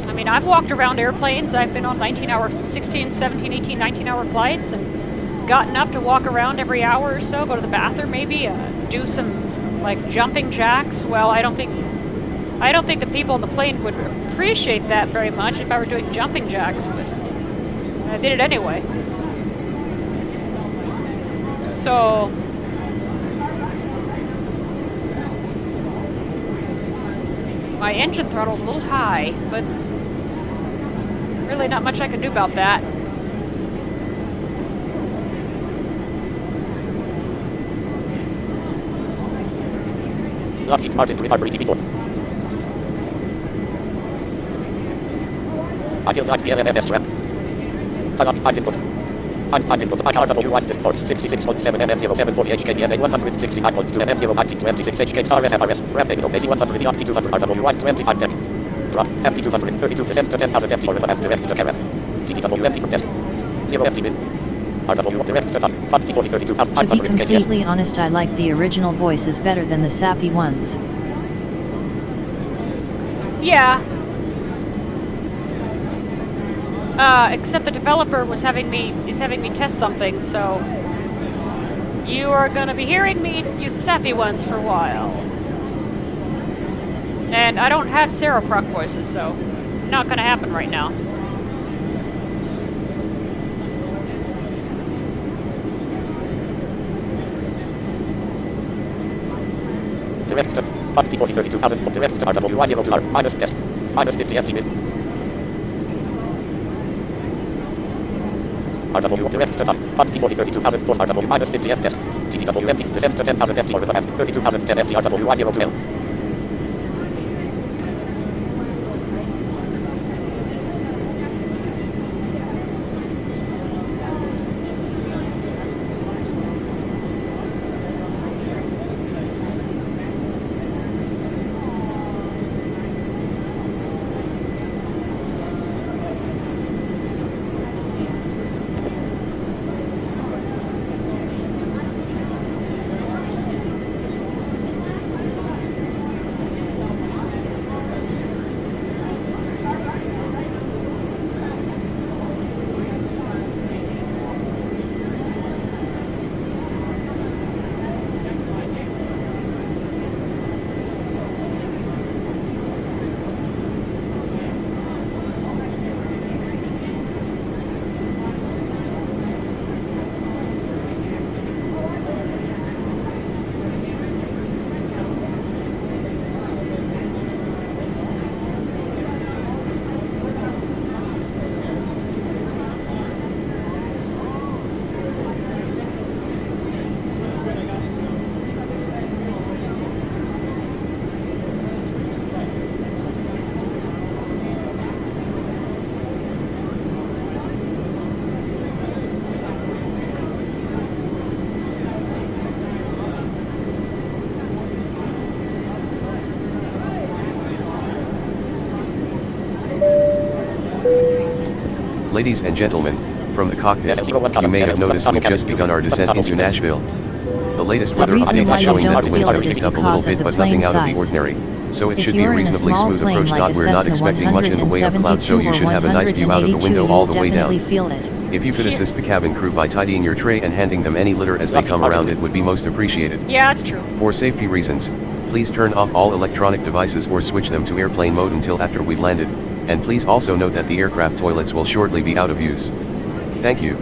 I mean, I've walked around airplanes. I've been on 19-hour, 16, 17, 18, 19-hour flights and gotten up to walk around every hour or so, go to the bathroom maybe, do some, like, jumping jacks. Well, I don't think the people on the plane would appreciate that very much if I were doing jumping jacks, but I did it anyway. So, my engine throttle's a little high, but really not much I can do about that. Lockheed Martin Recovery TV4. Ideal flight PLMS trap. Five input. Five inputs. IRWY disk port 66.7 MM0740 HKPNA 169.2 MM01926 HKTRS FRS. RAM Naval AC100 beyond P200 RWY 25 deck. Drop. FT200 32 descent to 10,000 FT or F direct to Carab. TTWMT from test. 0 FT min. RW direct to top. FT40 32,500 To be KTS. completely honest, I like the original voices better than the sappy ones. Yeah. Except the developer is having me test something, so you are gonna be hearing me use the sappy ones for a while. And I don't have Sarah Proc voices, so not gonna happen right now. Direct to FT40 32,000 direct to RWY 0 to R minus test. Minus 50 FT min. RW direct to top. Quantity 4032,004 RW minus 50 F test. TDW empty. Descend to 10,000 FT or with a 32,010 FT RW Y0 to L. Ladies and gentlemen, from the cockpit, you may have noticed we've just begun our descent into Nashville. The latest weather update is showing that the winds have picked up a little bit but nothing out of the ordinary, so it should be a reasonably smooth approach. We're not expecting much in the way of clouds, so you should have a nice view out of the window all the way down. If you could assist the cabin crew by tidying your tray and handing them any litter as they come around, it would be most appreciated. Yeah, that's true. For safety reasons, please turn off all electronic devices or switch them to airplane mode until after we've landed, and please also note that the aircraft toilets will shortly be out of use. Thank you.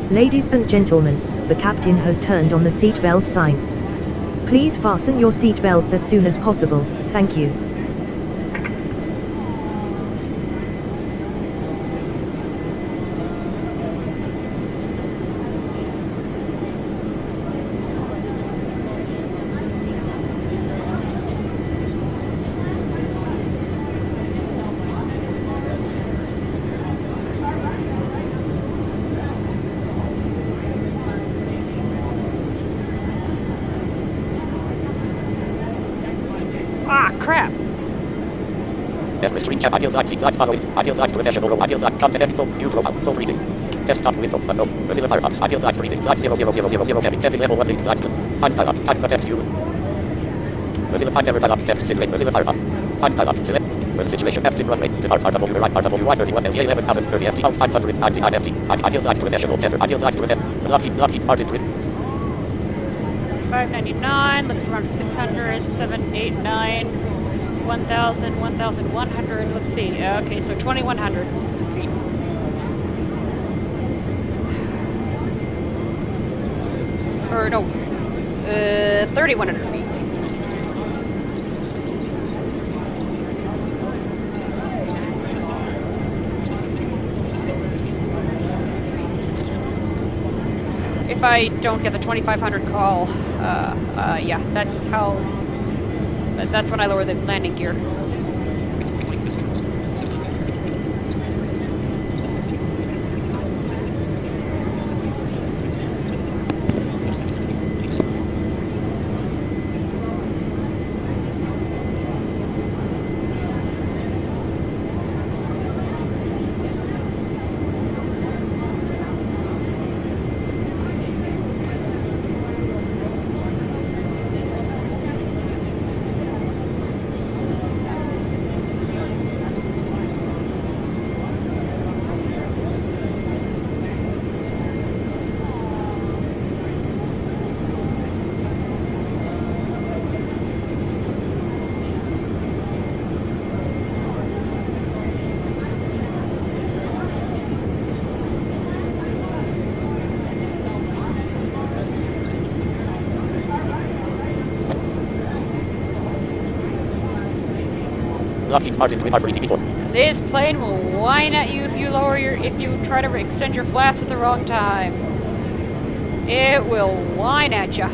Ladies and gentlemen, the captain has turned on the seatbelt sign. Please fasten your seatbelts as soon as possible, thank you. Ah, crap. Test with screen chat. Ideal light, seat lights following. Ideal lights professional role. Ideal light, content info, new profile, full breathing. Desktop window, unknown. Mozilla Firefox. Ideal lights breathing. Light 00000 cabin. Cabin level 1 lead lights. Find dialog. Type the text view. Mozilla find error dialog. Text simulate. Mozilla Firefox. Find dialog. Select. Weather situation. Active runway. Depart RW right. RWY 31 LA 11,030 FT. Out 599 FT. Ideal lights professional. Enter. Ideal lights professional. Lockheed Martin grid. 599, let's run 600, 789, 1,000, 1,100, let's see, okay, so 2,100 feet. Or no, 3,100 feet. If I don't get the 2,500 call, yeah, that's when I lower the landing gear. Lockheed Martin grid harbor ETB4. This plane will whine at you if you try to extend your flaps at the wrong time. It will whine at you.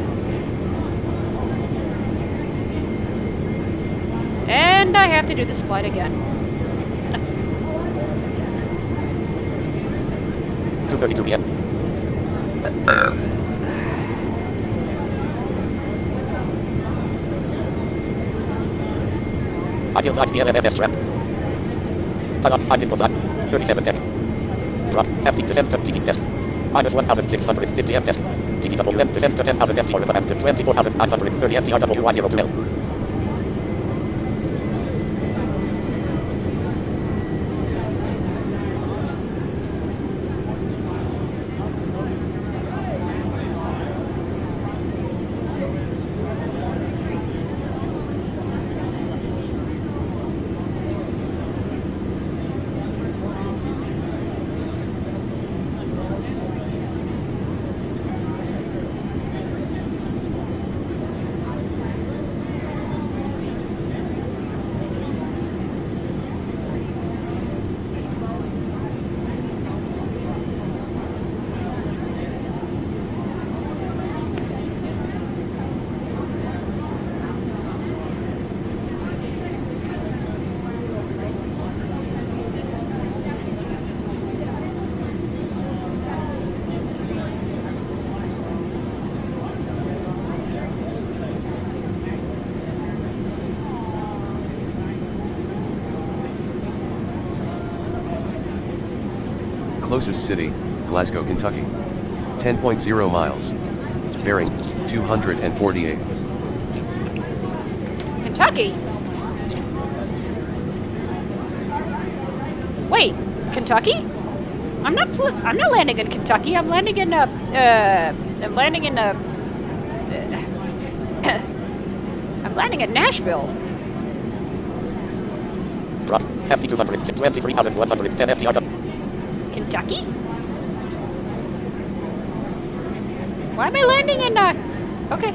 And I have to do this flight again. 2:32 p.m. Ideal flight PLMFS strap. Time up 5 inputs on 37 deck. Drop FT descent to TT test. Minus 1,650 F test. TTWM descent to 10,000 FT orbit and to 24,930 FTRWY0 to L. Closest city, Glasgow, Kentucky. 10.0 miles. Bearing, 248. Kentucky? Wait, Kentucky? I'm not landing in Kentucky. I'm landing in I'm landing in Nashville. Drop FT 23,110 FTR. Kentucky? Why am I landing in okay.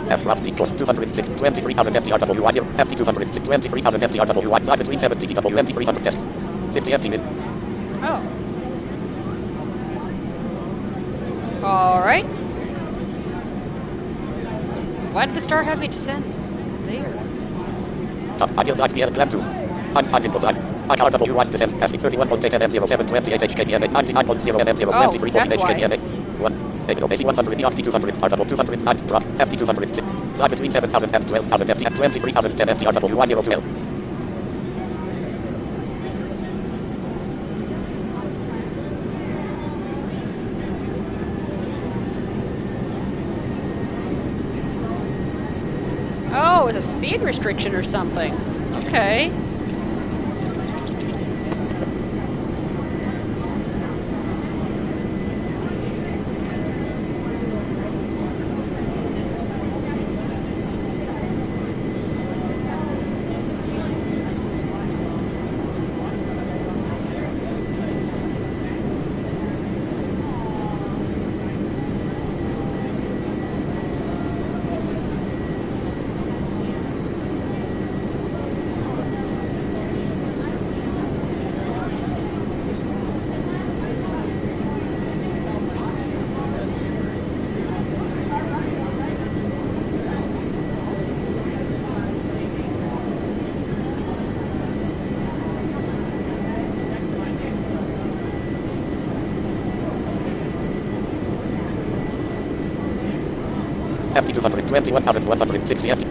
F route speed course 206, 23,000 FTRWY0, FT 206, 23,000 FTRWY, fly between 70 TW, MT 300 test, 50 FT min. Oh. Alright. Why did the star have me descend there? Ideal flight via clamp 2. Find input line. IRWY descent passing 31.8 mm 0728 HKBNA 99.0 mm 23 that's why. HKBNA 1. AC 100 ERT 200 RW 209 drop FT 200. Fly between 7,000 and 12,000 FT and 23,010 FT RWY 012. Oh, it's a speed restriction or something. Okay. FT 200 21,160 FT.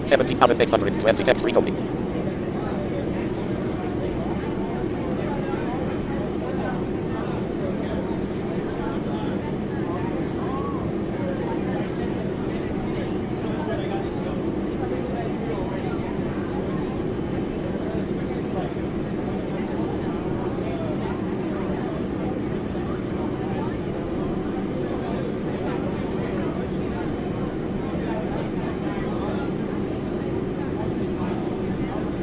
$17,820 tax free totally.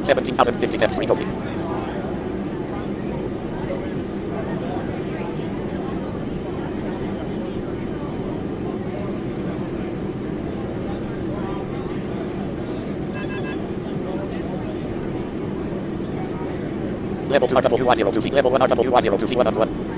$17,050 tax free totally. Level 2 RWY02C, level 1 RWY02C, 111.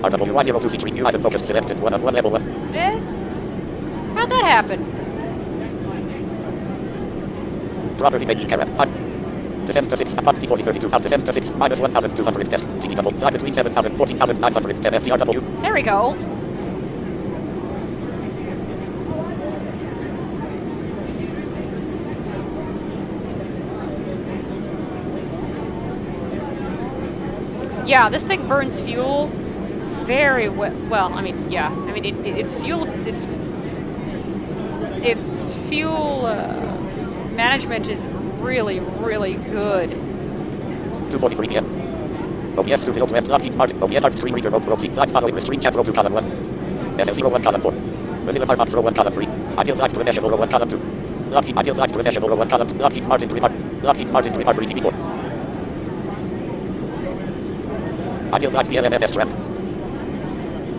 RWY02C3 new item focused selected 1 of 1 level 1. Eh? How'd that happen? Property page carrot. Descend to 6, quantity 4032, descend to 6, minus 1200 test. TV double, fly between 7000, 14910 FTRW. There we go. Yeah, this thing burns fuel very well. Well, I mean, yeah. I mean, it's fuel. Its fuel management is really, really good. 2:43 p.m. OBS 2 fields web lockheed part. OBS screen reader mode proceed flight following with screen chat row 2 column 1. SL01 column 4. Mozilla Firefox row 1 column 3. Ideal flight professional row 1 column 2. Lockheed ideal flight professional row 1 column 2. Lockheed Martin report. Lockheed Martin report 3 TV4. Ideal flight PLMFS strap.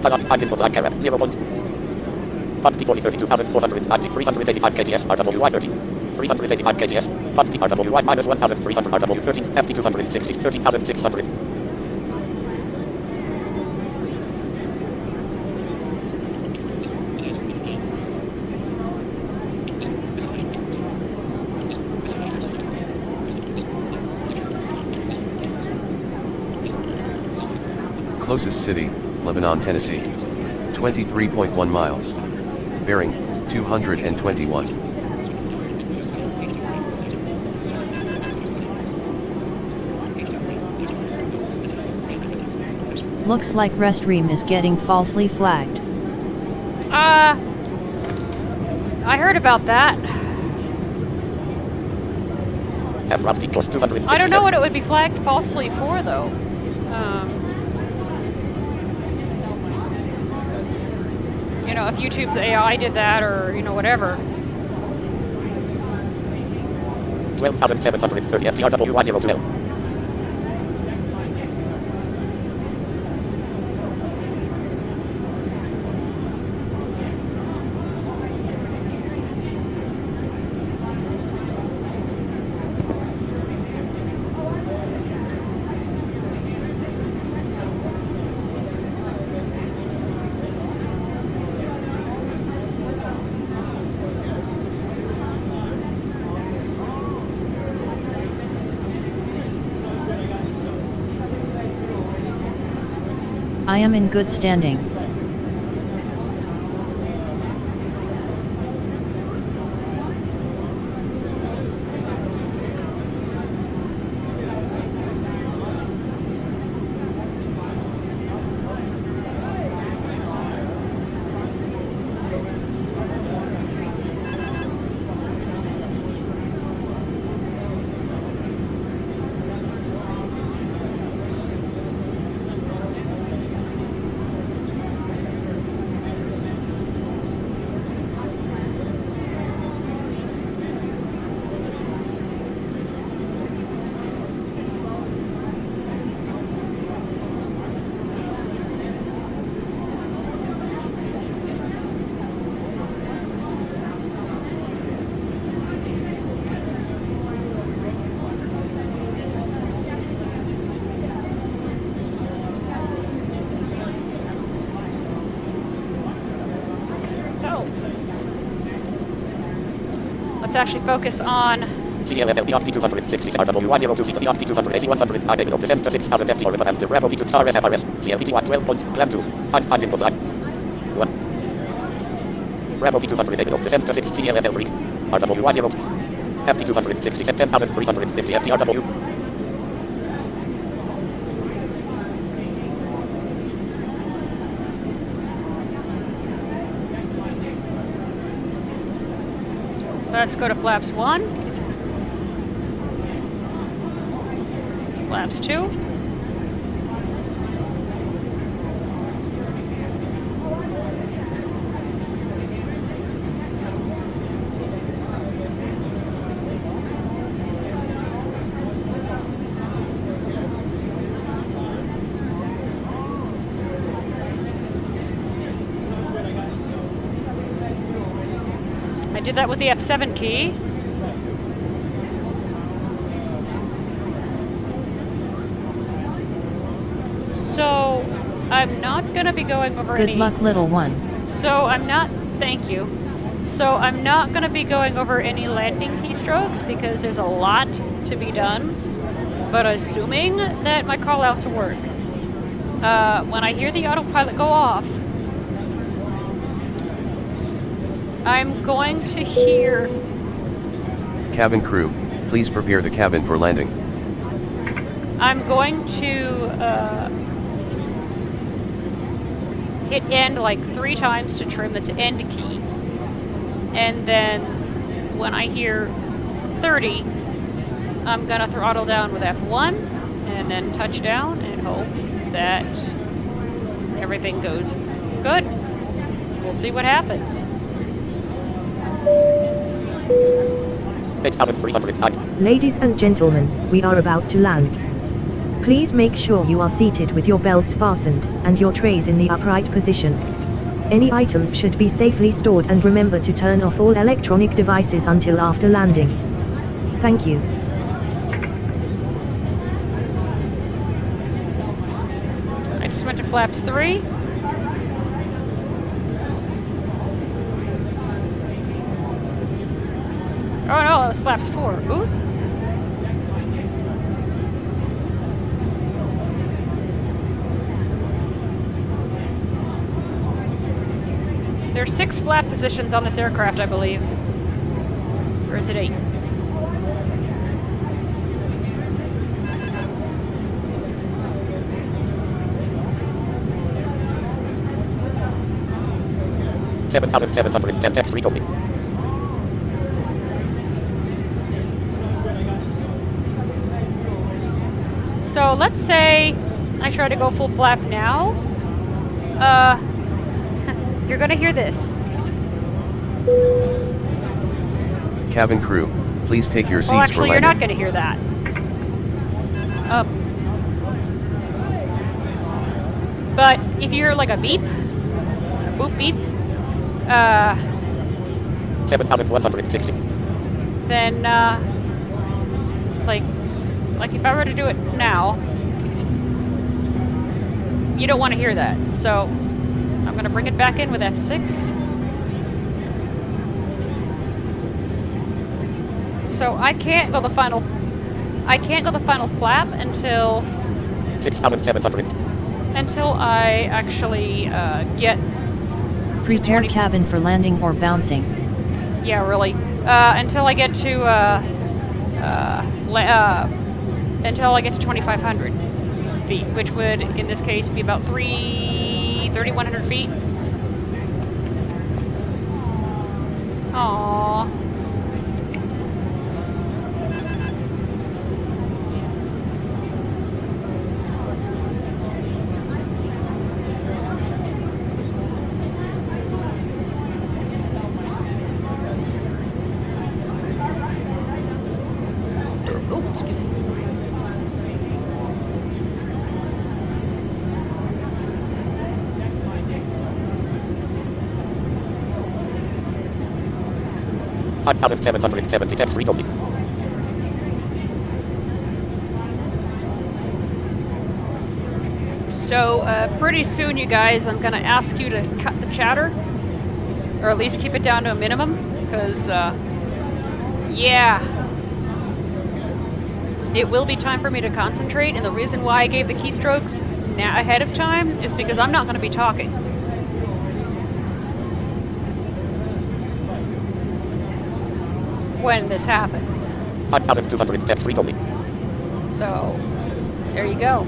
Five input line carrot 0. Quantity 385 KTS RWY 13. 385 KTS. Quantity RWY minus 1300 RW 13. FT 260 13,600. Closest city, Lebanon, Tennessee. 23.1 miles. Bearing, 221. Looks like Restream is getting falsely flagged. I heard about that. I don't know what it would be flagged falsely for, though. You know, if YouTube's AI did that, or, you know, whatever. 12,730 FTRWY02L. I am in good standing. Let's actually focus on CLFL beyond P260 RWY02C beyond P200 AC100 I will descend to 6000 FT or and the Bravo V2 star SFRS CLPT1 12 point plan 2 find input line 1 Bravo V200 will descend to 6 CLFL 3 RWY0 FT260 10,350 FTRW Let's go to flaps 1, flaps 2, I did that with the F7 key. So, I'm not going to be going over Good any... luck, little one. So I'm not... Thank you. So I'm not going to be going over any landing keystrokes because there's a lot to be done. But assuming that my callouts work, when I hear the autopilot go off, I'm going to hear... Cabin crew, please prepare the cabin for landing. I'm going to hit end like 3 times to trim its end key. And then when I hear 30, I'm gonna throttle down with F1 and then touch down and hope that everything goes good. We'll see what happens. 8,309. Ladies and gentlemen, we are about to land. Please make sure you are seated with your belts fastened, and your trays in the upright position. Any items should be safely stored, and remember to turn off all electronic devices until after landing. Thank you. I just went to flaps 3. Oh no, that was flaps 4. Ooh. There are 6 flap positions on this aircraft, I believe. Or is it 8? $7,710 retotally. So let's say I try to go full flap now. You're gonna hear this. Cabin crew, please take your seats Well, for actually, you're landing. not gonna hear that. But if you hear like a beep, a boop beep, 7,160. then like if I were to do it now, you don't want to hear that. So I'm gonna bring it back in with F6. So I can't go the final flap until 6,700. I actually get Prepare 20 cabin for landing or bouncing. Yeah, really. Until I get to until I get to 2,500 feet, which would, in this case, be about 3,100 feet. Aww. Oh, excuse me. $5,770 retotally. So, pretty soon, you guys, I'm gonna ask you to cut the chatter, or at least keep it down to a minimum, because, yeah, it will be time for me to concentrate, and the reason why I gave the keystrokes now ahead of time is because I'm not gonna be talking. When this happens. 5,200 steps retotally. So, there you go.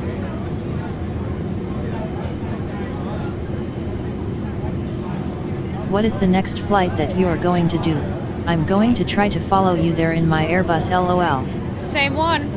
What is the next flight that you are going to do? I'm going to try to follow you there in my Airbus, LOL. Same one.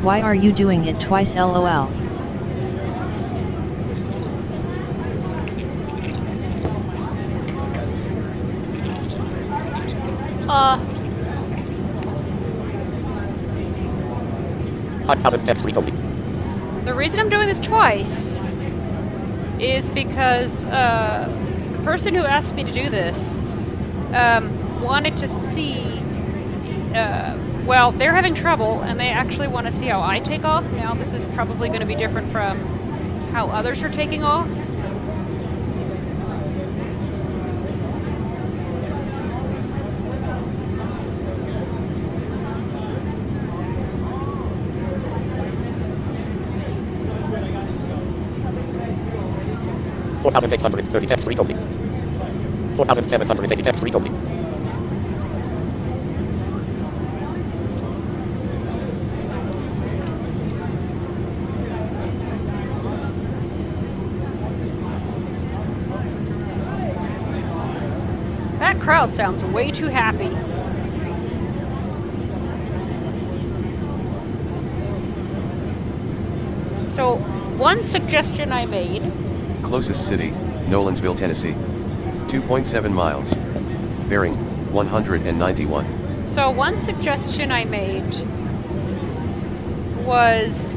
Why are you doing it twice, lol? Uh, 5,000 steps recently. the reason I'm doing this twice is because the person who asked me to do this wanted to see, well, they're having trouble and they actually want to see how I take off. Now, this is probably going to be different from how others are taking off. Four thousand 830 steps recently. 4,780 steps recently. That crowd sounds way too happy. So, one suggestion I made. Closest city, Nolensville, Tennessee. 2.7 miles. Bearing, 191. So one suggestion I made was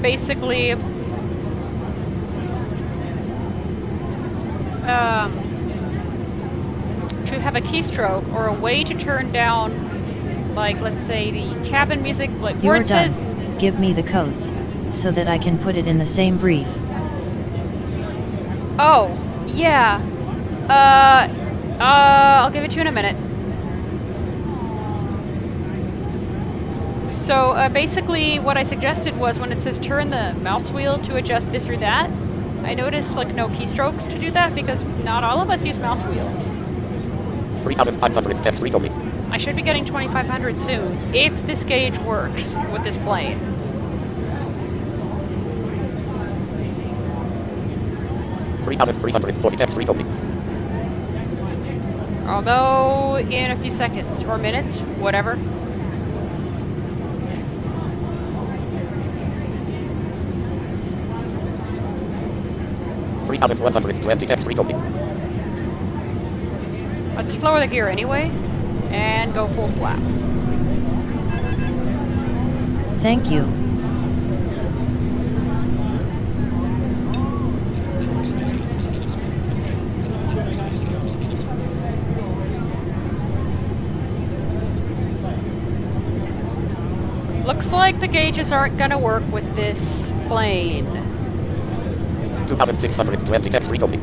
basically to have a keystroke or a way to turn down, like, let's say the cabin music, like where You're it done. says, Give me the codes, so that I can put it in the same brief. oh, yeah, I'll give it to you in a minute. So basically what I suggested was when it says turn the mouse wheel to adjust this or that, I noticed like no keystrokes to do that because not all of us use mouse wheels. 3,500 steps recently. I should be getting 2,500 soon, if this gauge works with this plane. $3,340 steps recently. Although in a few seconds or minutes, whatever. $3,120 steps recently. I'll just lower the gear anyway and go full flap. Thank you. Looks like the gauges aren't gonna work with this plane. 2,620 steps recently.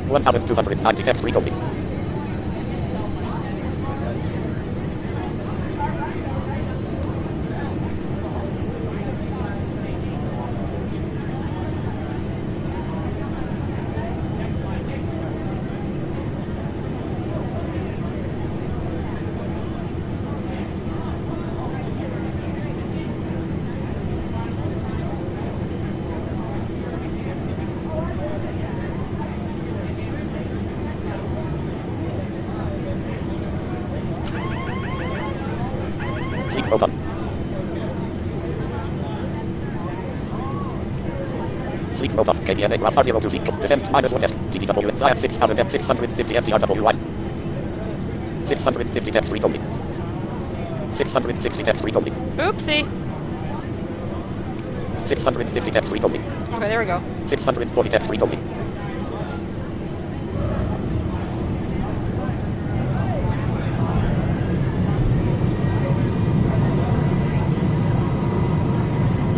$1,290 steps recently. Seatbelt on. Seek mode off. KBNA route R0 to seek. Descend -1 test. TTW via 6000 F 650 FTRW right. 650 depth recoding. 660 depth recoding. Oopsie. 650 depth recoding. Okay, there we go. 640 depth recoding.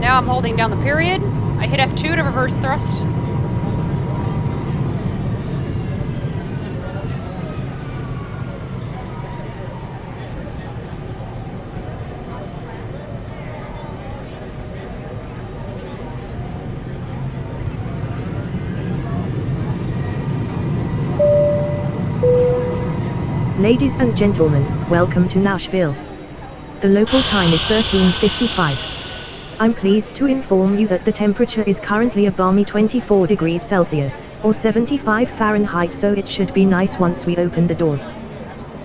Now I'm holding down the period. I hit F2 to reverse thrust. Ladies and gentlemen, welcome to Nashville. The local time is 13:55. I'm pleased to inform you that the temperature is currently a balmy 24 degrees Celsius, or 75 Fahrenheit, so it should be nice once we open the doors.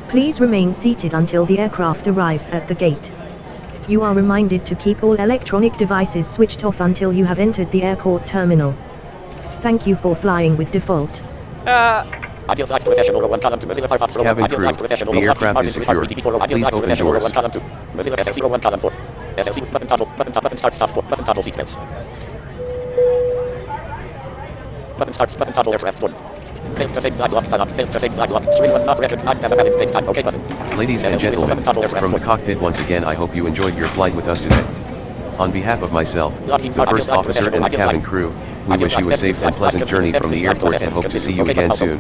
Please remain seated until the aircraft arrives at the gate. You are reminded to keep all electronic devices switched off until you have entered the airport terminal. Thank you for flying with default. Ideal flight professional 1 column 2 Mozilla Firefox Pro. Cabin Ideal crew, flight professional the 1 aircraft is secure. Please open doors. 1 column 2 Mozilla SL 1 column 4 SLC button toggle button start stop button toggle sequence button starts button toggle aircraft doors. Failed to save flight lock failed to save flight lock screen was not recognized as a valid FaceTime OK button. Ladies and gentlemen, from the cockpit once again, I hope you enjoyed your flight with us today. On behalf of myself, the first officer and the cabin crew, we wish you a safe and pleasant journey from the airport and hope to see you again soon.